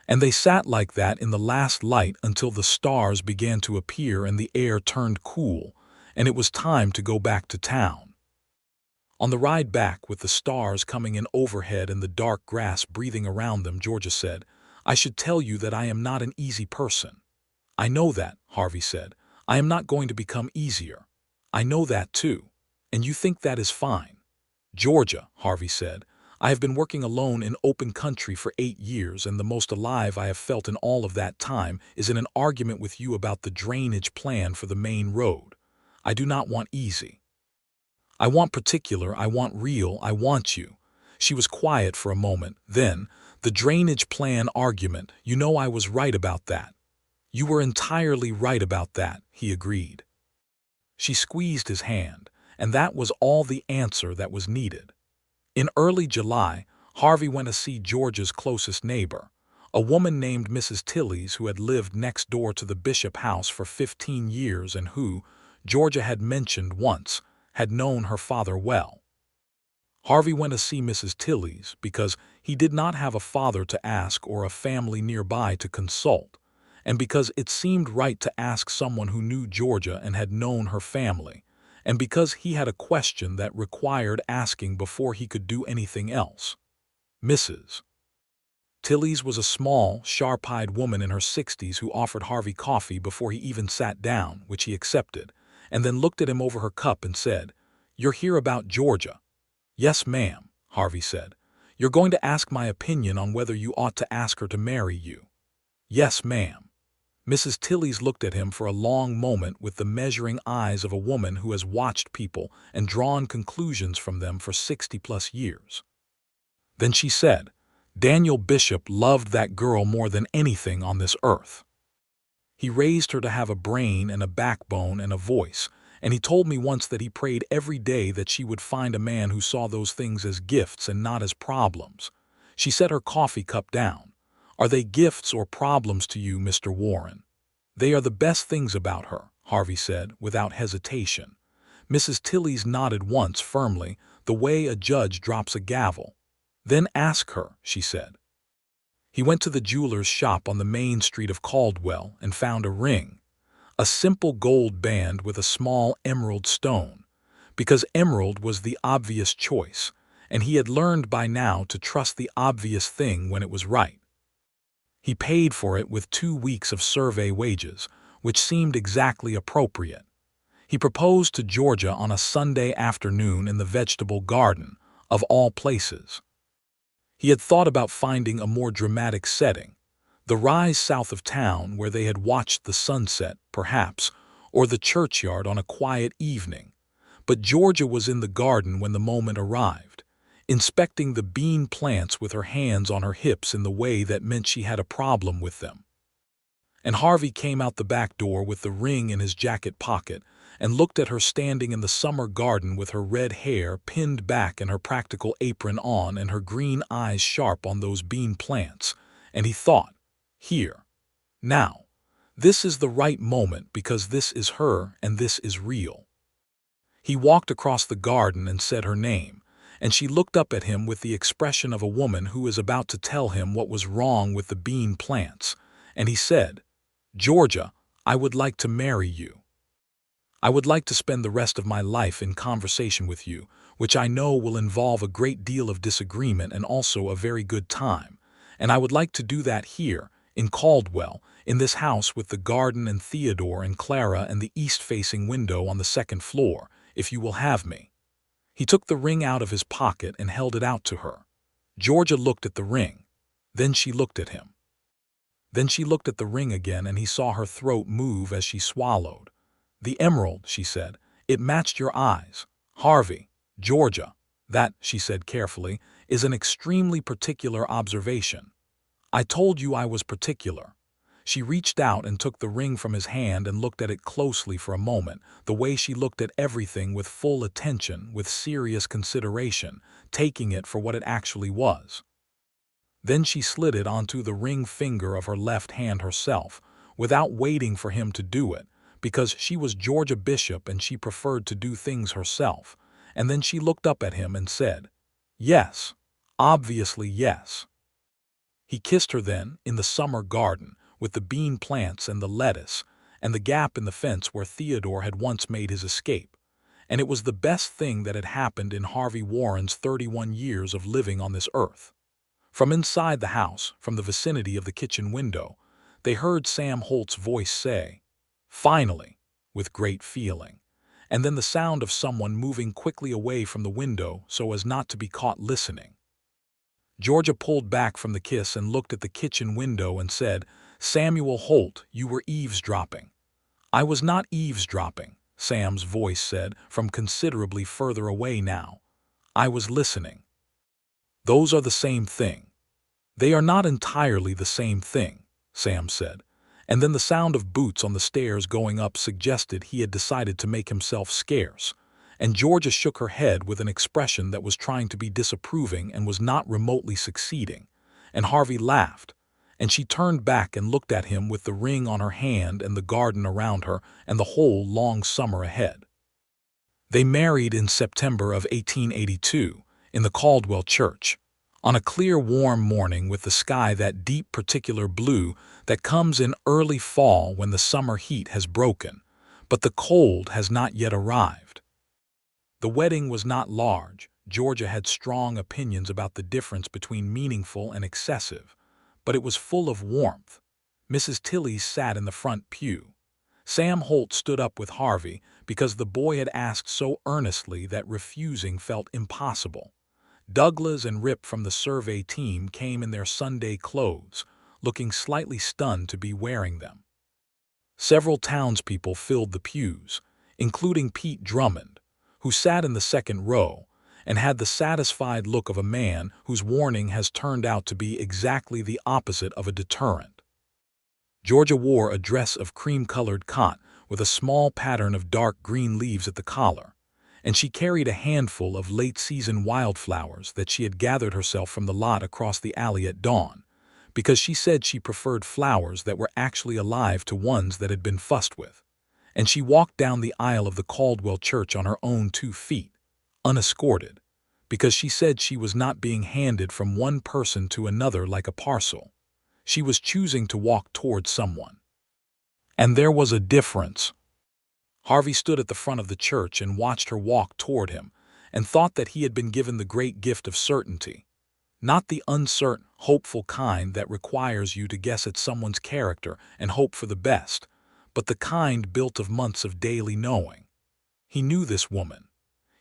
And they sat like that in the last light until the stars began to appear and the air turned cool, and it was time to go back to town. On the ride back, with the stars coming in overhead and the dark grass breathing around them, Georgia said, "I should tell you that I am not an easy person." "I know that," Harvey said. "I am not going to become easier. I know that too. And you think that is fine." "Georgia," Harvey said, "I have been working alone in open country for 8 years, and the most alive I have felt in all of that time is in an argument with you about the drainage plan for the main road. I do not want easy. I want particular, I want real, I want you." She was quiet for a moment. Then, "The drainage plan argument, you know I was right about that." "You were entirely right about that," he agreed. She squeezed his hand, and that was all the answer that was needed. In early July, Harvey went to see Georgia's closest neighbor, a woman named Mrs. Tillys who had lived next door to the Bishop house for 15 years and who, Georgia had mentioned once, had known her father well. Harvey went to see Mrs. Tillys because he did not have a father to ask or a family nearby to consult, and because it seemed right to ask someone who knew Georgia and had known her family, and because he had a question that required asking before he could do anything else. Mrs. Tillys was a small, sharp-eyed woman in her 60s who offered Harvey coffee before he even sat down, which he accepted, and then looked at him over her cup and said, "You're here about Georgia." "Yes, ma'am," Harvey said. "You're going to ask my opinion on whether you ought to ask her to marry you." "Yes, ma'am." Mrs. Tillys looked at him for a long moment with the measuring eyes of a woman who has watched people and drawn conclusions from them for 60-plus years. Then she said, "Daniel Bishop loved that girl more than anything on this earth. He raised her to have a brain and a backbone and a voice, and he told me once that he prayed every day that she would find a man who saw those things as gifts and not as problems." She set her coffee cup down. "Are they gifts or problems to you, Mr. Warren?" "They are the best things about her," Harvey said, without hesitation. Mrs. Tillys nodded once firmly, the way a judge drops a gavel. "Then ask her," she said. He went to the jeweler's shop on the main street of Caldwell and found a ring, a simple gold band with a small emerald stone, because emerald was the obvious choice, and he had learned by now to trust the obvious thing when it was right. He paid for it with 2 weeks of survey wages, which seemed exactly appropriate. He proposed to Georgia on a Sunday afternoon in the vegetable garden, of all places. He had thought about finding a more dramatic setting, the rise south of town where they had watched the sunset, perhaps, or the churchyard on a quiet evening. But Georgia was in the garden when the moment arrived, inspecting the bean plants with her hands on her hips in the way that meant she had a problem with them. And Harvey came out the back door with the ring in his jacket pocket and looked at her standing in the summer garden with her red hair pinned back and her practical apron on and her green eyes sharp on those bean plants, and he thought, "Here, now, this is the right moment because this is her and this is real." He walked across the garden and said her name, and she looked up at him with the expression of a woman who is about to tell him what was wrong with the bean plants, and he said, "Georgia, I would like to marry you." I would like to spend the rest of my life in conversation with you, which I know will involve a great deal of disagreement and also a very good time. And I would like to do that here, in Caldwell, in this house with the garden and Theodore and Clara and the east-facing window on the second floor, if you will have me." He took the ring out of his pocket and held it out to her. Georgia looked at the ring. Then she looked at him. Then she looked at the ring again, and he saw her throat move as she swallowed. "The emerald," she said. "It matched your eyes. Harvey, Georgia, that," she said carefully, "is an extremely particular observation. I told you I was particular." She reached out and took the ring from his hand and looked at it closely for a moment, the way she looked at everything, with full attention, with serious consideration, taking it for what it actually was. Then she slid it onto the ring finger of her left hand herself, without waiting for him to do it, because she was Georgia Bishop and she preferred to do things herself. And then she looked up at him and said, "Yes, obviously yes." He kissed her then, in the summer garden, with the bean plants and the lettuce, and the gap in the fence where Theodore had once made his escape. And it was the best thing that had happened in Harvey Warren's 31 years of living on this earth. From inside the house, from the vicinity of the kitchen window, they heard Sam Holt's voice say, "Finally," with great feeling, and then the sound of someone moving quickly away from the window so as not to be caught listening. Georgia pulled back from the kiss and looked at the kitchen window and said, "Samuel Holt, you were eavesdropping." "I was not eavesdropping," Sam's voice said, from considerably further away now. "I was listening." "Those are the same thing." "They are not entirely the same thing," Sam said, and then the sound of boots on the stairs going up suggested he had decided to make himself scarce, and Georgia shook her head with an expression that was trying to be disapproving and was not remotely succeeding, and Harvey laughed, and she turned back and looked at him with the ring on her hand and the garden around her and the whole long summer ahead. They married in September of 1882 in the Caldwell church, on a clear, warm morning with the sky that deep particular blue that comes in early fall when the summer heat has broken, but the cold has not yet arrived. The wedding was not large. Georgia had strong opinions about the difference between meaningful and excessive, but it was full of warmth. Mrs. Tilley sat in the front pew. Sam Holt stood up with Harvey because the boy had asked so earnestly that refusing felt impossible. Douglas and Rip from the survey team came in their Sunday clothes, looking slightly stunned to be wearing them. Several townspeople filled the pews, including Pete Drummond, who sat in the second row and had the satisfied look of a man whose warning has turned out to be exactly the opposite of a deterrent. Georgia wore a dress of cream-colored cotton with a small pattern of dark green leaves at the collar, and she carried a handful of late-season wildflowers that she had gathered herself from the lot across the alley at dawn, because she said she preferred flowers that were actually alive to ones that had been fussed with. And she walked down the aisle of the Caldwell church on her own 2 feet, unescorted, because she said she was not being handed from one person to another like a parcel. She was choosing to walk toward someone. And there was a difference. Harvey stood at the front of the church and watched her walk toward him, and thought that he had been given the great gift of certainty. Not the uncertain, hopeful kind that requires you to guess at someone's character and hope for the best, but the kind built of months of daily knowing. He knew this woman.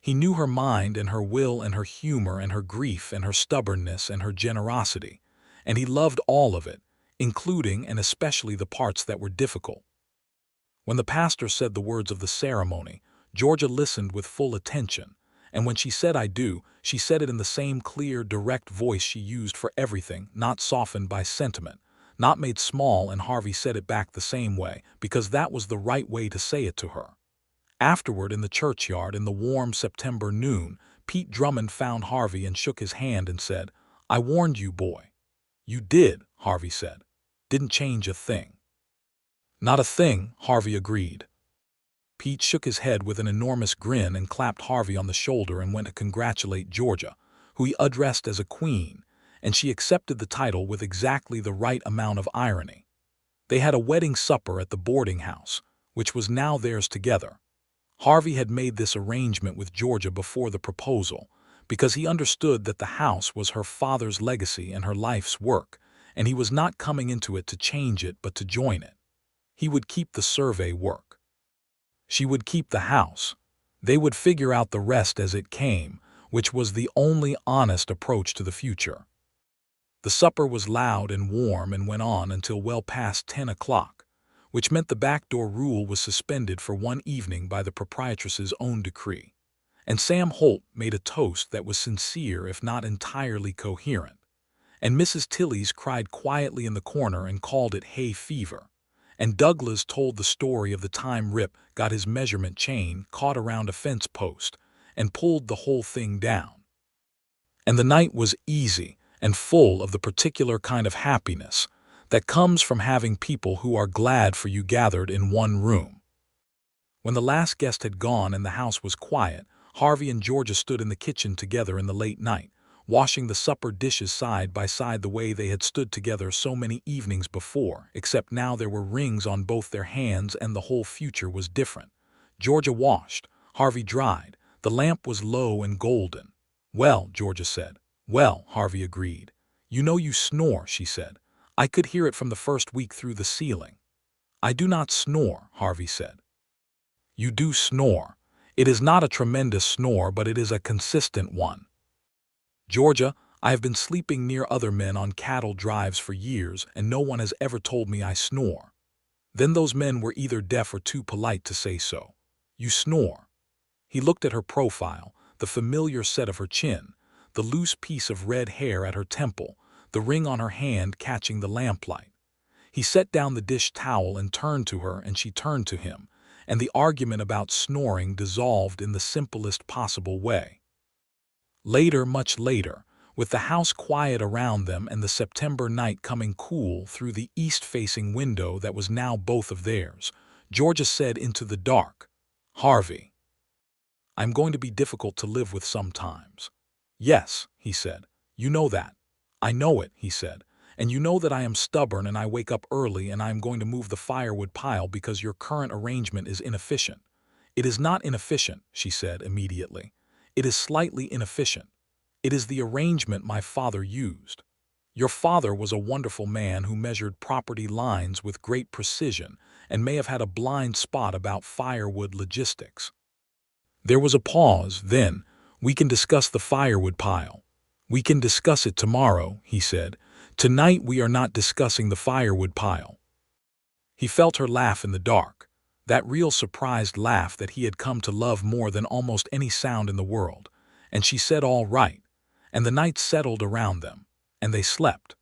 He knew her mind and her will and her humor and her grief and her stubbornness and her generosity, and he loved all of it, including and especially the parts that were difficult. When the pastor said the words of the ceremony, Georgia listened with full attention, and when she said "I do," she said it in the same clear, direct voice she used for everything, not softened by sentiment, not made small, and Harvey said it back the same way, because that was the right way to say it to her. Afterward, in the churchyard, in the warm September noon, Pete Drummond found Harvey and shook his hand and said, "I warned you, boy." "You did," Harvey said. "Didn't change a thing." "Not a thing," Harvey agreed. Pete shook his head with an enormous grin and clapped Harvey on the shoulder and went to congratulate Georgia, who he addressed as a queen, and she accepted the title with exactly the right amount of irony. They had a wedding supper at the boarding house, which was now theirs together. Harvey had made this arrangement with Georgia before the proposal, because he understood that the house was her father's legacy and her life's work, and he was not coming into it to change it but to join it. He would keep the survey work. She would keep the house. They would figure out the rest as it came, which was the only honest approach to the future. The supper was loud and warm and went on until well past 10 o'clock, which meant the backdoor rule was suspended for one evening by the proprietress's own decree. And Sam Holt made a toast that was sincere if not entirely coherent. And Mrs. Tillies cried quietly in the corner and called it hay fever. And Douglas told the story of the time Rip got his measurement chain caught around a fence post and pulled the whole thing down. And the night was easy and full of the particular kind of happiness that comes from having people who are glad for you gathered in one room. When the last guest had gone and the house was quiet, Harvey and Georgia stood in the kitchen together in the late night, washing the supper dishes side by side the way they had stood together so many evenings before, except now there were rings on both their hands and the whole future was different. Georgia washed, Harvey dried, the lamp was low and golden. "Well," Georgia said. "Well," Harvey agreed. "You know you snore," she said. "I could hear it from the first week through the ceiling." "I do not snore," Harvey said. "You do snore. It is not a tremendous snore, but it is a consistent one." "Georgia, I have been sleeping near other men on cattle drives for years, and no one has ever told me I snore." "Then those men were either deaf or too polite to say so. You snore." He looked at her profile, the familiar set of her chin, the loose piece of red hair at her temple, the ring on her hand catching the lamplight. He set down the dish towel and turned to her, and she turned to him, and the argument about snoring dissolved in the simplest possible way. Later, much later, with the house quiet around them and the September night coming cool through the east-facing window that was now both of theirs, Georgia said into the dark, "Harvey, I'm going to be difficult to live with sometimes." "Yes," he said. "You know that." "I know it," he said. "And you know that I am stubborn and I wake up early and I am going to move the firewood pile because your current arrangement is inefficient." "It is not inefficient," she said immediately. "It is slightly inefficient. It is the arrangement my father used. Your father was a wonderful man who measured property lines with great precision and may have had a blind spot about firewood logistics." There was a pause. "Then, we can discuss the firewood pile." "We can discuss it tomorrow," he said. "Tonight we are not discussing the firewood pile." He felt her laugh in the dark, that real surprised laugh that he had come to love more than almost any sound in the world, and she said all right, and the night settled around them, and they slept.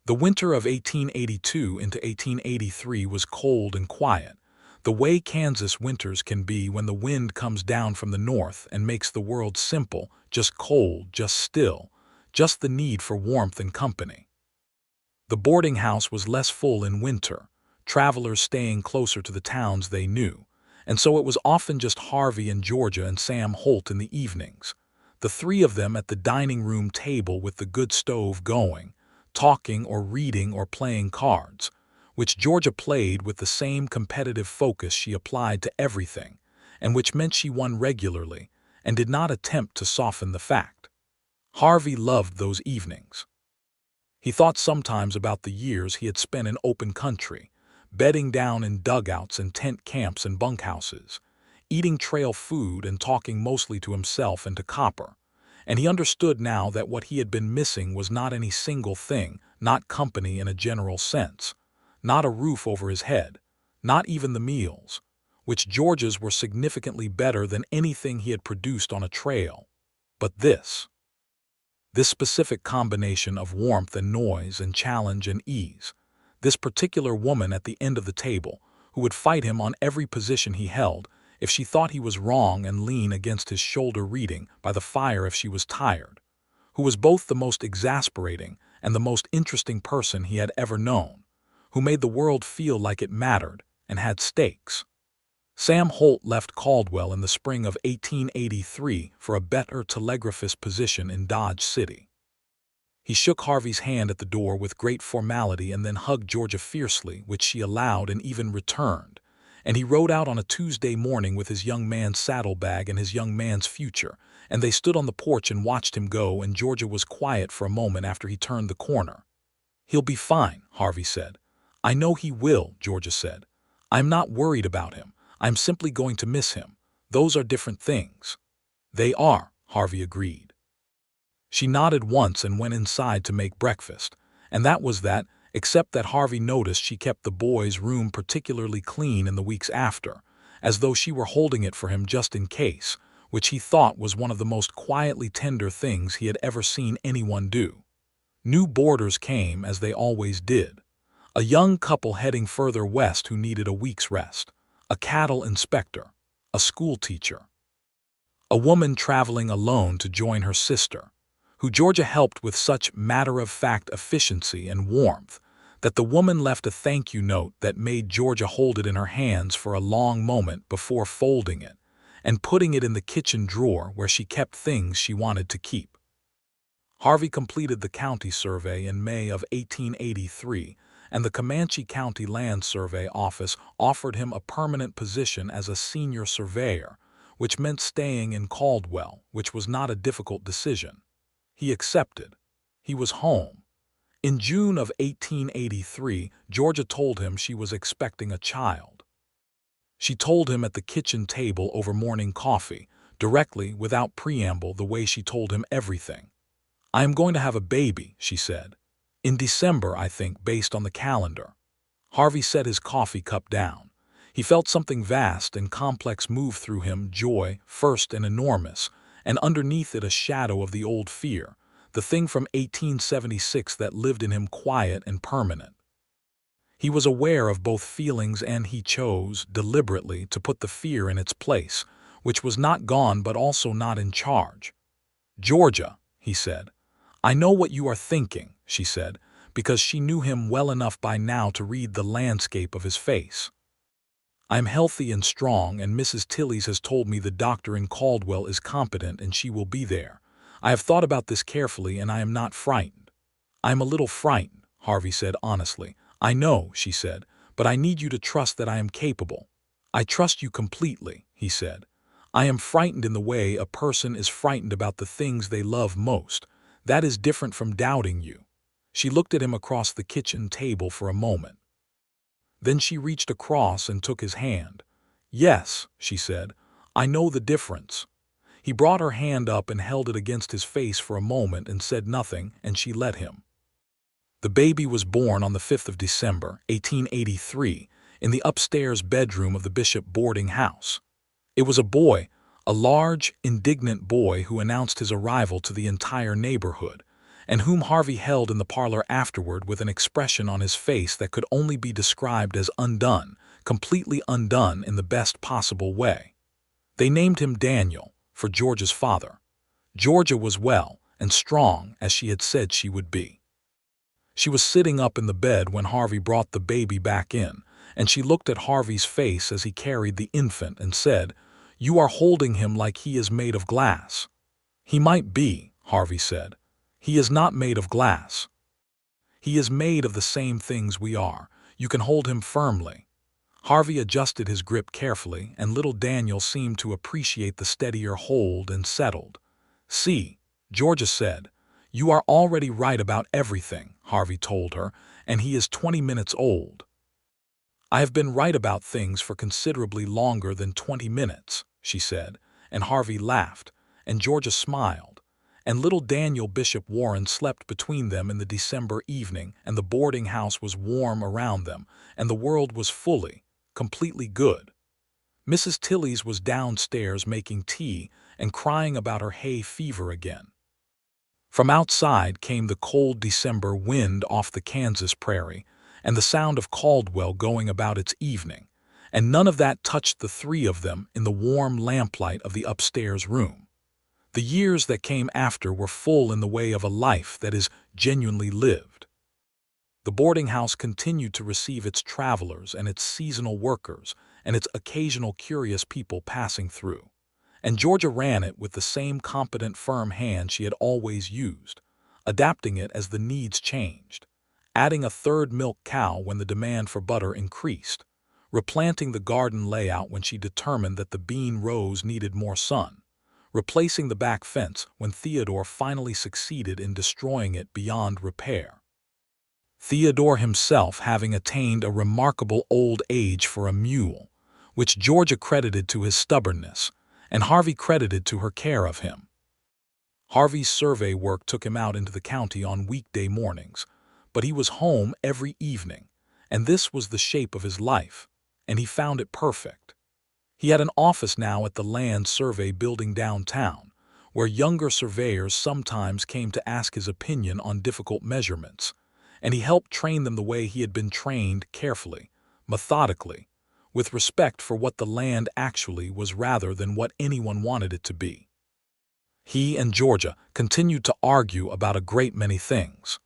The winter of 1882 into 1883 was cold and quiet, the way Kansas winters can be when the wind comes down from the north and makes the world simple, just cold, just still, just the need for warmth and company. The boarding house was less full in winter, travelers staying closer to the towns they knew, and so it was often just Harvey and Georgia and Sam Holt in the evenings, the three of them at the dining room table with the good stove going, talking or reading or playing cards, which Georgia played with the same competitive focus she applied to everything, and which meant she won regularly and did not attempt to soften the fact. Harvey loved those evenings. He thought sometimes about the years he had spent in open country, bedding down in dugouts and tent camps and bunkhouses, eating trail food and talking mostly to himself and to copper, and he understood now that what he had been missing was not any single thing, not company in a general sense, not a roof over his head, not even the meals, which George's were significantly better than anything he had produced on a trail, but this specific combination of warmth and noise and challenge and ease, this particular woman at the end of the table who would fight him on every position he held if she thought he was wrong and lean against his shoulder reading by the fire if she was tired, who was both the most exasperating and the most interesting person he had ever known, who made the world feel like it mattered and had stakes. Sam Holt left Caldwell in the spring of 1883 for a better telegraphist position in Dodge City. He shook Harvey's hand at the door with great formality and then hugged Georgia fiercely, which she allowed and even returned, and he rode out on a Tuesday morning with his young man's saddlebag and his young man's future, and they stood on the porch and watched him go, and Georgia was quiet for a moment after he turned the corner. "He'll be fine," Harvey said. "I know he will," Georgia said. "I'm not worried about him. I'm simply going to miss him. Those are different things." "They are," Harvey agreed. She nodded once and went inside to make breakfast, and that was that, except that Harvey noticed she kept the boy's room particularly clean in the weeks after, as though she were holding it for him just in case, which he thought was one of the most quietly tender things he had ever seen anyone do. New boarders came, as they always did. A young couple heading further west who needed a week's rest, a cattle inspector, a schoolteacher, a woman traveling alone to join her sister, who Georgia helped with such matter-of-fact efficiency and warmth that the woman left a thank-you note that made Georgia hold it in her hands for a long moment before folding it and putting it in the kitchen drawer where she kept things she wanted to keep. Harvey completed the county survey in May of 1883, and the Comanche County Land Survey Office offered him a permanent position as a senior surveyor, which meant staying in Caldwell, which was not a difficult decision. He accepted. He was home. In June of 1883, Georgia told him she was expecting a child. She told him at the kitchen table over morning coffee, directly, without preamble, the way she told him everything. "I am going to have a baby," she said. "In December, I think, based on the calendar." Harvey set his coffee cup down. He felt something vast and complex move through him, joy, first and enormous, and underneath it a shadow of the old fear, the thing from 1876 that lived in him quiet and permanent. He was aware of both feelings, and he chose, deliberately, to put the fear in its place, which was not gone but also not in charge. "Georgia," he said. "I know what you are thinking," she said, because she knew him well enough by now to read the landscape of his face. "I am healthy and strong, and Mrs. Tillies has told me the doctor in Caldwell is competent and she will be there. I have thought about this carefully and I am not frightened." "I am a little frightened," Harvey said honestly. "I know," she said, "but I need you to trust that I am capable." "I trust you completely," he said. "I am frightened in the way a person is frightened about the things they love most. That is different from doubting you." She looked at him across the kitchen table for a moment. Then she reached across and took his hand. "Yes," she said, "I know the difference." He brought her hand up and held it against his face for a moment and said nothing, and she let him. The baby was born on the 5th of December, 1883, in the upstairs bedroom of the Bishop boarding house. It was a boy, a large, indignant boy who announced his arrival to the entire neighborhood, and whom Harvey held in the parlor afterward with an expression on his face that could only be described as undone, completely undone in the best possible way. They named him Daniel, for Georgia's father. Georgia was well and strong, as she had said she would be. She was sitting up in the bed when Harvey brought the baby back in, and she looked at Harvey's face as he carried the infant and said, "You are holding him like he is made of glass." "He might be," Harvey said. "He is not made of glass. He is made of the same things we are. You can hold him firmly." Harvey adjusted his grip carefully, and little Daniel seemed to appreciate the steadier hold and settled. "See," Georgia said. "You are already right about everything," Harvey told her, "and he is 20 minutes old." "I have been right about things for considerably longer than 20 minutes, she said, and Harvey laughed, and Georgia smiled, and little Daniel Bishop Warren slept between them in the December evening, and the boarding house was warm around them, and the world was fully, completely good. Mrs. Tillies was downstairs making tea and crying about her hay fever again. From outside came the cold December wind off the Kansas prairie, and the sound of Caldwell going about its evening, and none of that touched the three of them in the warm lamplight of the upstairs room. The years that came after were full in the way of a life that is genuinely lived. The boarding house continued to receive its travelers and its seasonal workers and its occasional curious people passing through, and Georgia ran it with the same competent, firm hand she had always used, adapting it as the needs changed, adding a third milk cow when the demand for butter increased, replanting the garden layout when she determined that the bean rows needed more sun, replacing the back fence when Theodore finally succeeded in destroying it beyond repair. Theodore himself having attained a remarkable old age for a mule, which Georgia credited to his stubbornness, and Harvey credited to her care of him. Harvey's survey work took him out into the county on weekday mornings, but he was home every evening, and this was the shape of his life, and he found it perfect. He had an office now at the Land Survey building downtown, where younger surveyors sometimes came to ask his opinion on difficult measurements, and he helped train them the way he had been trained, carefully, methodically, with respect for what the land actually was rather than what anyone wanted it to be. He and Georgia continued to argue about a great many things.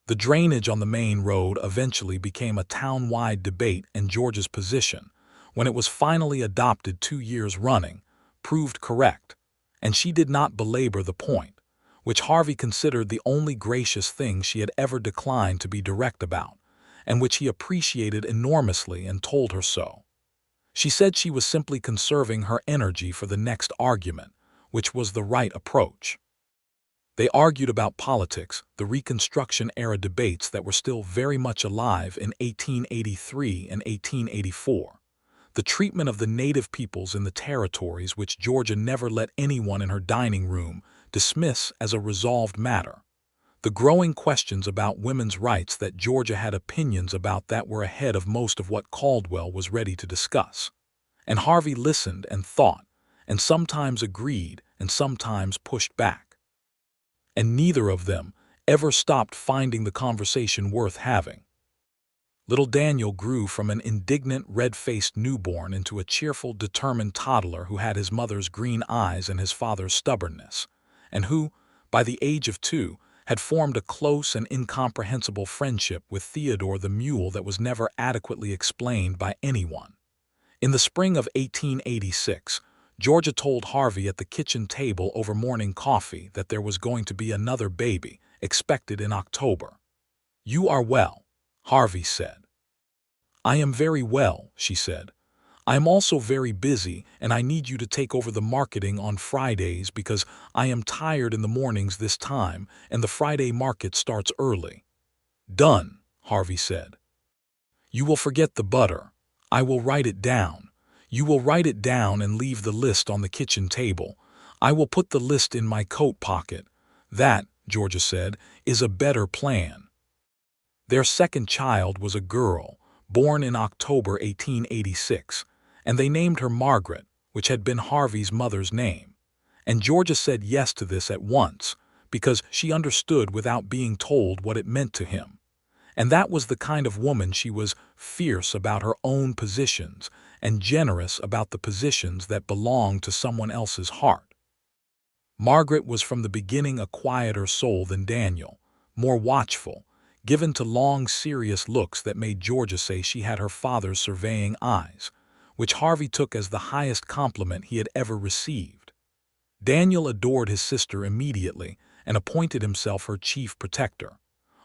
The drainage on the main road eventually became a town-wide debate, and Georgia's position, when it was finally adopted 2 years running, proved correct, and she did not belabor the point, which Harvey considered the only gracious thing she had ever declined to be direct about, and which he appreciated enormously and told her so. She said she was simply conserving her energy for the next argument, which was the right approach. They argued about politics, the Reconstruction-era debates that were still very much alive in 1883 and 1884, the treatment of the native peoples in the territories which Georgia never let anyone in her dining room dismiss as a resolved matter, the growing questions about women's rights that Georgia had opinions about that were ahead of most of what Caldwell was ready to discuss. And Harvey listened and thought, and sometimes agreed and sometimes pushed back. And neither of them ever stopped finding the conversation worth having. Little Daniel grew from an indignant, red-faced newborn into a cheerful, determined toddler who had his mother's green eyes and his father's stubbornness, and who, by the age of 2, had formed a close and incomprehensible friendship with Theodore the mule that was never adequately explained by anyone. In the spring of 1886, Georgia told Harvey at the kitchen table over morning coffee that there was going to be another baby, expected in October. "You are well," Harvey said. "I am very well," she said. "I am also very busy, and I need you to take over the marketing on Fridays because I am tired in the mornings this time, and the Friday market starts early." "Done," Harvey said. "You will forget the butter. I will write it down. You will write it down and leave the list on the kitchen table. I will put the list in my coat pocket. That," Georgia said, "is a better plan." Their second child was a girl, born in October 1886, and they named her Margaret, which had been Harvey's mother's name. And Georgia said yes to this at once, because she understood without being told what it meant to him. And that was the kind of woman she was, fierce about her own positions and generous about the positions that belonged to someone else's heart. Margaret was from the beginning a quieter soul than Daniel, more watchful, given to long, serious looks that made Georgia say she had her father's surveying eyes, which Harvey took as the highest compliment he had ever received. Daniel adored his sister immediately and appointed himself her chief protector,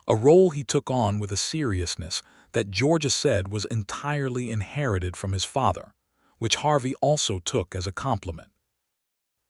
a role he took on with a seriousness that Georgia said was entirely inherited from his father, which Harvey also took as a compliment.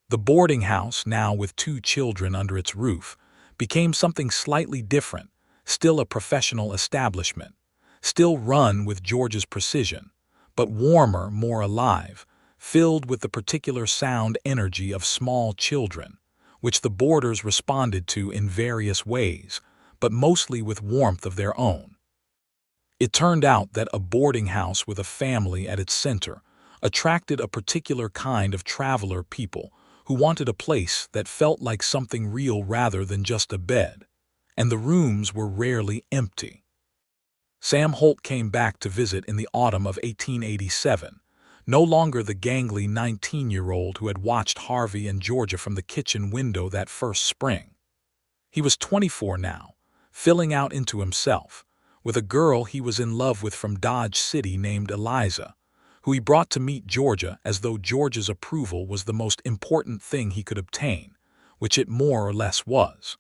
The boarding house, now with 2 children under its roof, became something slightly different, still a professional establishment, still run with Georgia's precision, but warmer, more alive, filled with the particular sound energy of small children, which the boarders responded to in various ways, but mostly with warmth of their own. It turned out that a boarding house with a family at its center attracted a particular kind of traveler people who wanted a place that felt like something real rather than just a bed, and the rooms were rarely empty. Sam Holt came back to visit in the autumn of 1887, no longer the gangly 19-year-old who had watched Harvey and Georgia from the kitchen window that first spring. He was 24 now, filling out into himself, with a girl he was in love with from Dodge City named Eliza, who he brought to meet Georgia as though Georgia's approval was the most important thing he could obtain, which it more or less was.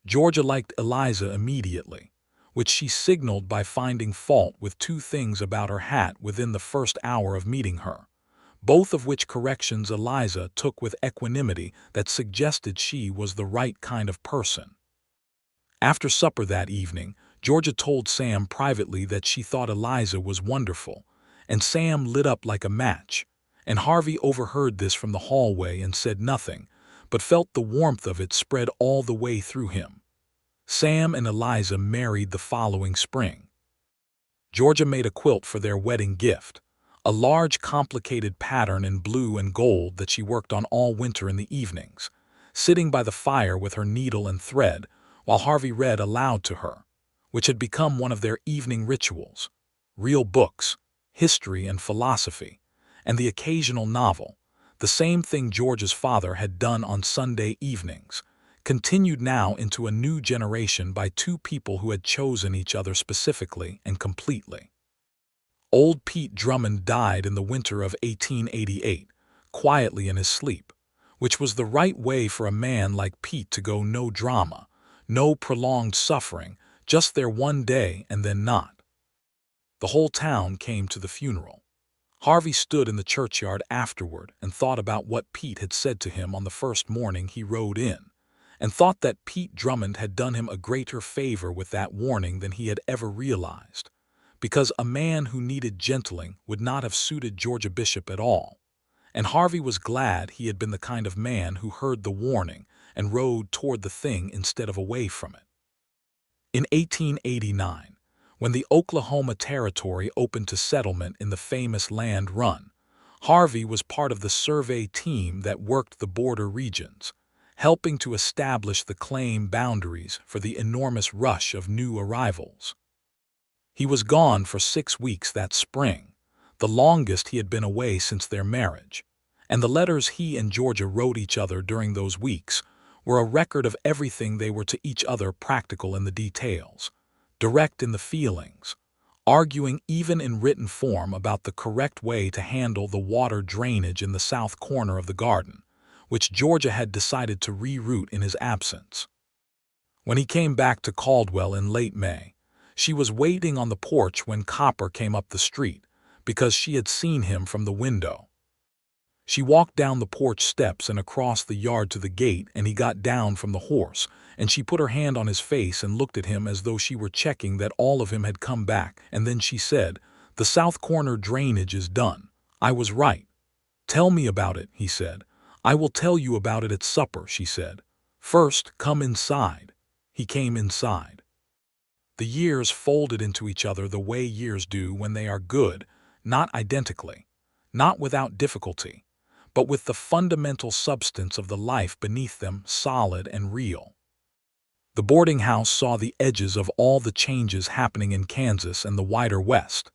Georgia liked Eliza immediately, which she signaled by finding fault with two things about her hat within the first hour of meeting her, both of which corrections Eliza took with equanimity that suggested she was the right kind of person. After supper that evening, Georgia told Sam privately that she thought Eliza was wonderful, and Sam lit up like a match, and Harvey overheard this from the hallway and said nothing, but felt the warmth of it spread all the way through him. Sam and Eliza married the following spring. Georgia made a quilt for their wedding gift, a large complicated pattern in blue and gold that she worked on all winter in the evenings, sitting by the fire with her needle and thread while Harvey read aloud to her, which had become one of their evening rituals. Real books, history and philosophy, and the occasional novel, the same thing Georgia's father had done on Sunday evenings, continued now into a new generation by two people who had chosen each other specifically and completely. Old Pete Drummond died in the winter of 1888, quietly in his sleep, which was the right way for a man like Pete to go. No drama, no prolonged suffering, just there one day and then not. The whole town came to the funeral. Harvey stood in the churchyard afterward and thought about what Pete had said to him on the first morning he rode in, and thought that Pete Drummond had done him a greater favor with that warning than he had ever realized, because a man who needed gentling would not have suited Georgia Bishop at all, and Harvey was glad he had been the kind of man who heard the warning and rode toward the thing instead of away from it. In 1889, when the Oklahoma Territory opened to settlement in the famous Land Run, Harvey was part of the survey team that worked the border regions, helping to establish the claim boundaries for the enormous rush of new arrivals. He was gone for 6 weeks that spring, the longest he had been away since their marriage, and the letters he and Georgia wrote each other during those weeks were a record of everything they were to each other, practical in the details, direct in the feelings, arguing even in written form about the correct way to handle the water drainage in the south corner of the garden, which Georgia had decided to reroute in his absence. When he came back to Caldwell in late May, she was waiting on the porch when Copper came up the street, because she had seen him from the window. She walked down the porch steps and across the yard to the gate, and he got down from the horse, and she put her hand on his face and looked at him as though she were checking that all of him had come back, and then she said, "The south corner drainage is done. I was right." "Tell me about it," he said. "I will tell you about it at supper," she said. "First, come inside." He came inside. The years folded into each other the way years do when they are good, not identically, not without difficulty, but with the fundamental substance of the life beneath them solid and real. The boarding house saw the edges of all the changes happening in Kansas and the wider West,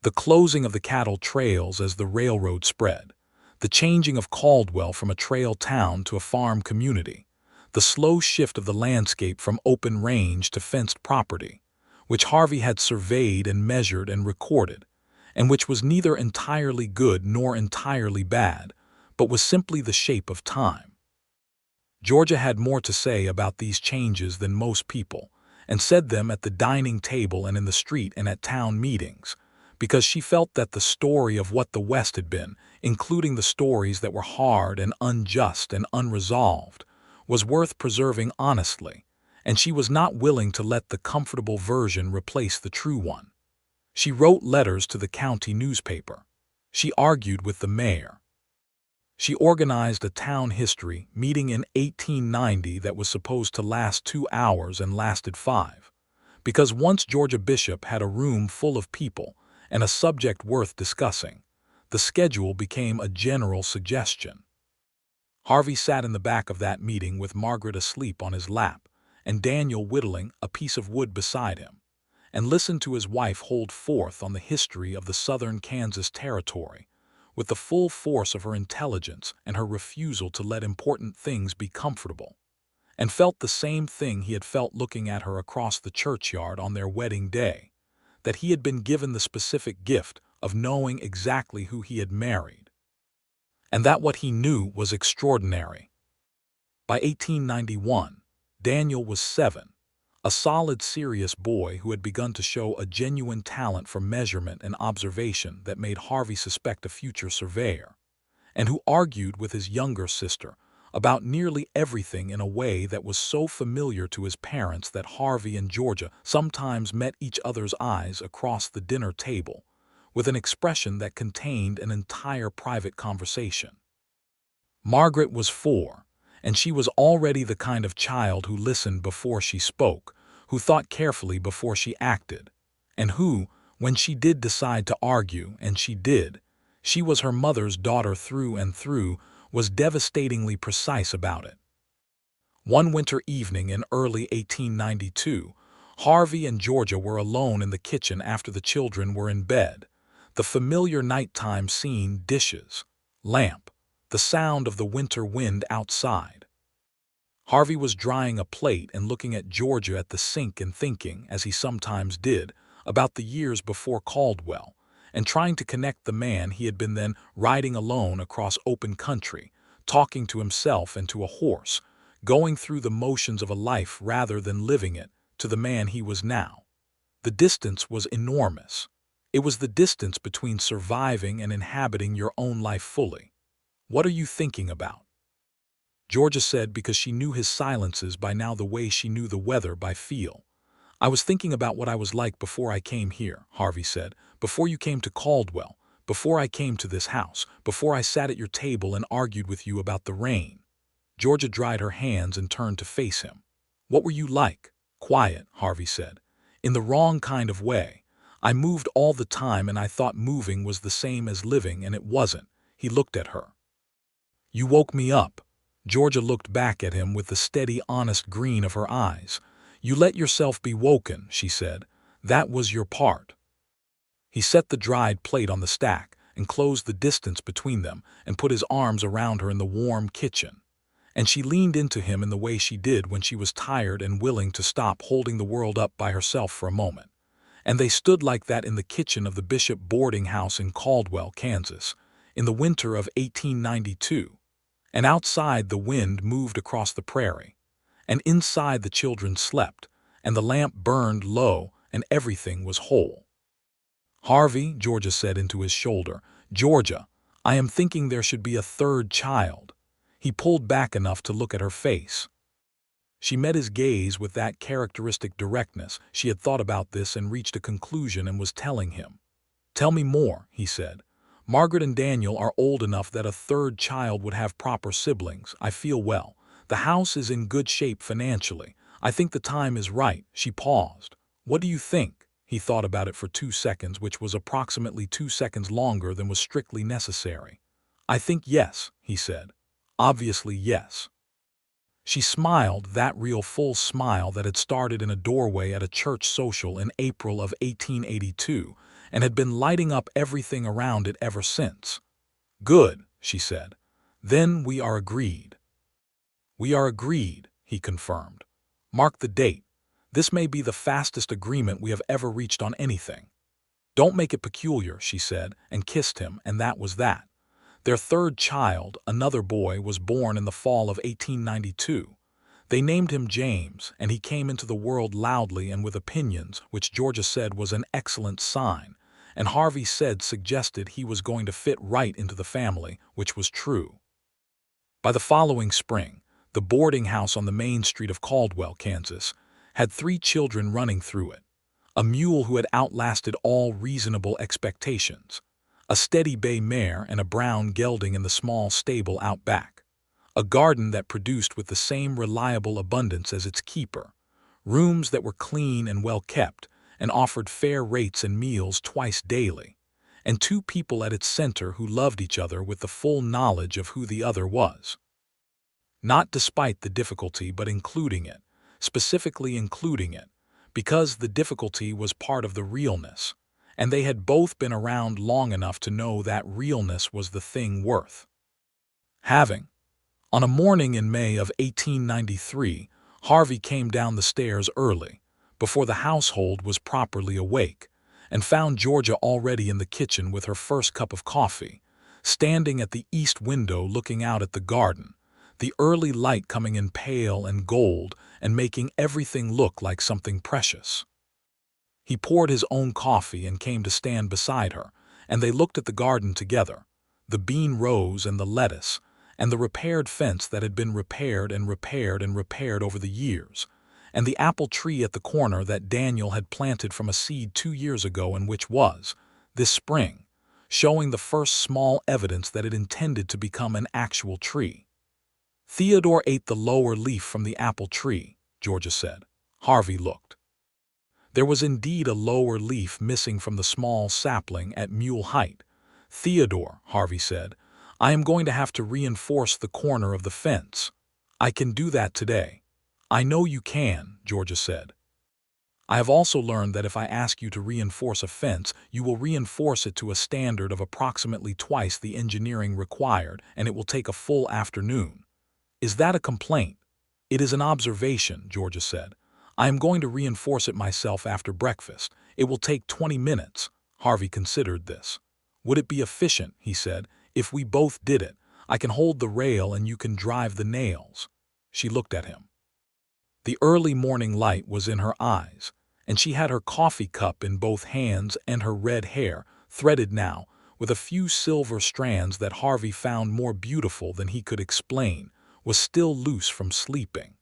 the closing of the cattle trails as the railroad spread, the changing of Caldwell from a trail town to a farm community, the slow shift of the landscape from open range to fenced property, which Harvey had surveyed and measured and recorded, and which was neither entirely good nor entirely bad, but was simply the shape of time. Georgia had more to say about these changes than most people, and said them at the dining table and in the street and at town meetings, because she felt that the story of what the West had been, including the stories that were hard and unjust and unresolved, was worth preserving honestly, and she was not willing to let the comfortable version replace the true one. She wrote letters to the county newspaper. She argued with the mayor. She organized a town history meeting in 1890 that was supposed to last 2 hours and lasted 5, because once Georgia Bishop had a room full of people and a subject worth discussing, the schedule became a general suggestion. Harvey sat in the back of that meeting with Margaret asleep on his lap and Daniel whittling a piece of wood beside him, and listened to his wife hold forth on the history of the southern Kansas Territory, with the full force of her intelligence and her refusal to let important things be comfortable, and felt the same thing he had felt looking at her across the churchyard on their wedding day, that he had been given the specific gift of knowing exactly who he had married, and that what he knew was extraordinary. By 1891, Daniel was 7, a solid, serious boy who had begun to show a genuine talent for measurement and observation that made Harvey suspect a future surveyor, and who argued with his younger sister about nearly everything in a way that was so familiar to his parents that Harvey and Georgia sometimes met each other's eyes across the dinner table with an expression that contained an entire private conversation. Margaret was 4, and she was already the kind of child who listened before she spoke, who thought carefully before she acted, and who, when she did decide to argue, and she did, she was her mother's daughter through and through, was devastatingly precise about it. One winter evening in early 1892, Harvey and Georgia were alone in the kitchen after the children were in bed. The familiar nighttime scene: dishes, lamp, the sound of the winter wind outside. Harvey was drying a plate and looking at Georgia at the sink and thinking, as he sometimes did, about the years before Caldwell, and trying to connect the man he had been then riding alone across open country, talking to himself and to a horse, going through the motions of a life rather than living it, to the man he was now. The distance was enormous. It was the distance between surviving and inhabiting your own life fully. "What are you thinking about?" Georgia said, because she knew his silences by now the way she knew the weather by feel. "I was thinking about what I was like before I came here," Harvey said, "before you came to Caldwell, before I came to this house, before I sat at your table and argued with you about the rain." Georgia dried her hands and turned to face him. "What were you like?" "Quiet," Harvey said. "In the wrong kind of way. I moved all the time and I thought moving was the same as living, and it wasn't." He looked at her. "You woke me up." Georgia looked back at him with the steady, honest green of her eyes. "You let yourself be woken," she said. "That was your part." He set the dried plate on the stack and closed the distance between them and put his arms around her in the warm kitchen. And she leaned into him in the way she did when she was tired and willing to stop holding the world up by herself for a moment. And they stood like that in the kitchen of the Bishop boarding house in Caldwell, Kansas, in the winter of 1892. And outside the wind moved across the prairie, and inside the children slept, and the lamp burned low, and everything was whole. "Harvey," Georgia said into his shoulder, "Georgia, I am thinking there should be a third child." He pulled back enough to look at her face. She met his gaze with that characteristic directness. She had thought about this and reached a conclusion and was telling him. "Tell me more," he said. "Margaret and Daniel are old enough that a third child would have proper siblings. I feel well. The house is in good shape financially. I think the time is right." She paused. "What do you think?" He thought about it for 2 seconds, which was approximately 2 seconds longer than was strictly necessary. "I think yes," he said. "Obviously yes." She smiled, that real full smile that had started in a doorway at a church social in April of 1882 and had been lighting up everything around it ever since. "Good," she said. "Then we are agreed." "We are agreed," he confirmed. "Mark the date. This may be the fastest agreement we have ever reached on anything." "Don't make it peculiar," she said, and kissed him, and that was that. Their third child, another boy, was born in the fall of 1892. They named him James, and he came into the world loudly and with opinions, which Georgia said was an excellent sign, and Harvey said suggested he was going to fit right into the family, which was true. By the following spring, the boarding house on the main street of Caldwell, Kansas, had 3 children running through it: a mule who had outlasted all reasonable expectations, a steady bay mare, and a brown gelding in the small stable out back. A garden that produced with the same reliable abundance as its keeper, rooms that were clean and well kept, and offered fair rates and meals twice daily, and 2 people at its center who loved each other with the full knowledge of who the other was. Not despite the difficulty, but including it, specifically including it, because the difficulty was part of the realness, and they had both been around long enough to know that realness was the thing worth having. On a morning in May of 1893, Harvey came down the stairs early, before the household was properly awake, and found Georgia already in the kitchen with her first cup of coffee, standing at the east window looking out at the garden, the early light coming in pale and gold and making everything look like something precious. He poured his own coffee and came to stand beside her, and they looked at the garden together, the bean rows and the lettuce, and the repaired fence that had been repaired and repaired and repaired over the years, and the apple tree at the corner that Daniel had planted from a seed 2 years ago and which was, this spring, showing the first small evidence that it intended to become an actual tree. Theodore ate the lower leaf from the apple tree, Georgia said. Harvey looked. There was indeed a lower leaf missing from the small sapling at mule height. Theodore, Harvey said, I am going to have to reinforce the corner of the fence. I can do that today. I know you can, Georgia said. I have also learned that if I ask you to reinforce a fence, you will reinforce it to a standard of approximately twice the engineering required, and it will take a full afternoon. Is that a complaint? It is an observation, Georgia said. I am going to reinforce it myself after breakfast. It will take 20 minutes. Harvey considered this. Would it be efficient, he said, if we both did it? I can hold the rail and you can drive the nails. She looked at him. The early morning light was in her eyes, and she had her coffee cup in both hands and her red hair, threaded now, with a few silver strands that Harvey found more beautiful than he could explain, was still loose from sleeping.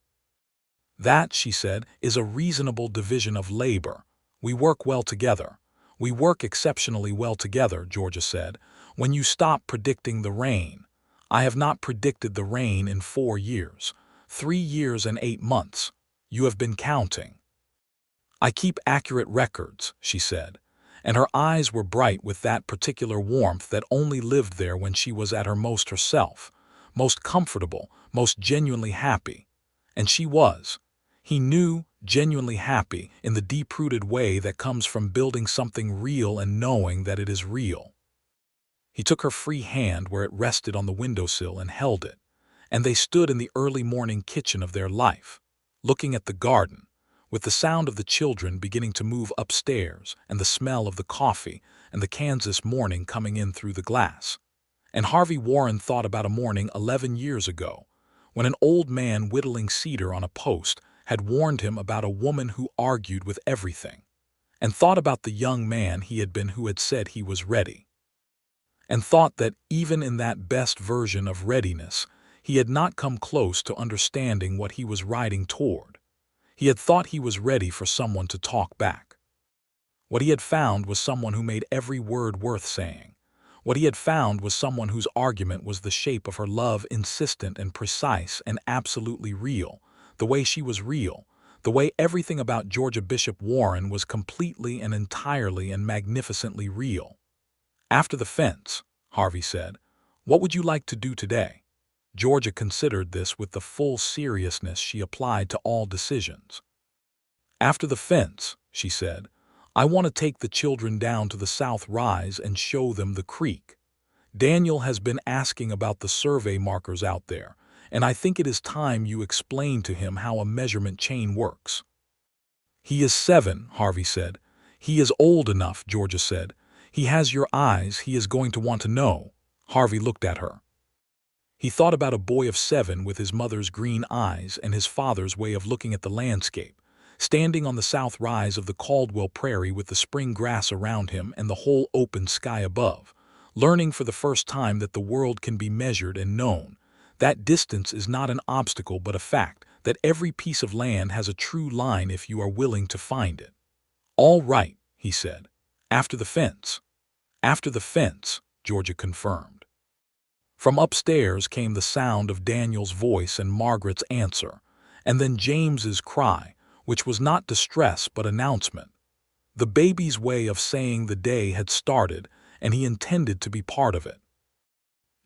That, she said, is a reasonable division of labor. We work well together. We work exceptionally well together, Georgia said, when you stop predicting the rain. I have not predicted the rain in 4 years, 3 years and 8 months. You have been counting. I keep accurate records, she said, and her eyes were bright with that particular warmth that only lived there when she was at her most herself, most comfortable, most genuinely happy. And she was. He knew, genuinely happy in the deep-rooted way that comes from building something real and knowing that it is real. He took her free hand where it rested on the windowsill and held it, and they stood in the early morning kitchen of their life, looking at the garden, with the sound of the children beginning to move upstairs and the smell of the coffee and the Kansas morning coming in through the glass. And Harvey Warren thought about a morning 11 years ago, when an old man whittling cedar on a post had warned him about a woman who argued with everything, and thought about the young man he had been who had said he was ready, and thought that even in that best version of readiness, he had not come close to understanding what he was riding toward. He had thought he was ready for someone to talk back. What he had found was someone who made every word worth saying. What he had found was someone whose argument was the shape of her love, insistent and precise and absolutely real, the way she was real, the way everything about Georgia Bishop Warren was completely and entirely and magnificently real. After the fence, Harvey said, what would you like to do today? Georgia considered this with the full seriousness she applied to all decisions. After the fence, she said, I want to take the children down to the South Rise and show them the creek. Daniel has been asking about the survey markers out there, and I think it is time you explain to him how a measurement chain works. He is 7, Harvey said. He is old enough, Georgia said. He has your eyes, he is going to want to know. Harvey looked at her. He thought about a boy of 7 with his mother's green eyes and his father's way of looking at the landscape, standing on the south rise of the Caldwell prairie with the spring grass around him and the whole open sky above, learning for the first time that the world can be measured and known. That distance is not an obstacle but a fact, that every piece of land has a true line if you are willing to find it. All right, he said. After the fence. After the fence, Georgia confirmed. From upstairs came the sound of Daniel's voice and Margaret's answer, and then James's cry, which was not distress but announcement. The baby's way of saying the day had started, and he intended to be part of it.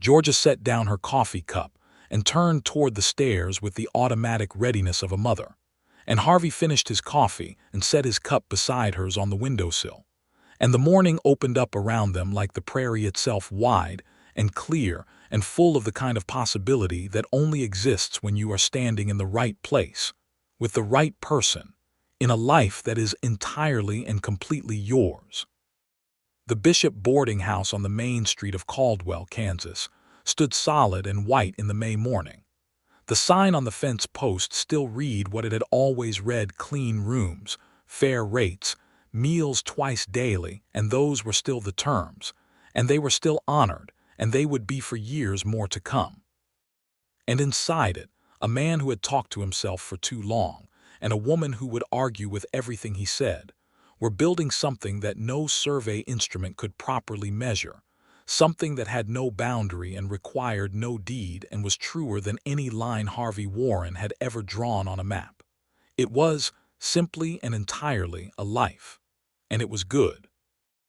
Georgia set down her coffee cup and turned toward the stairs with the automatic readiness of a mother, and Harvey finished his coffee and set his cup beside hers on the windowsill, and the morning opened up around them like the prairie itself, wide and clear and full of the kind of possibility that only exists when you are standing in the right place, with the right person, in a life that is entirely and completely yours. The Bishop boarding house on the main street of Caldwell, Kansas, stood solid and white in the May morning. The sign on the fence post still read what it had always read: clean rooms, fair rates, meals twice daily, and those were still the terms, and they were still honored, and they would be for years more to come. And inside it, a man who had talked to himself for too long, and a woman who would argue with everything he said, were building something that no survey instrument could properly measure, something that had no boundary and required no deed and was truer than any line Harvey Warren had ever drawn on a map. It was, simply and entirely, a life. And it was good.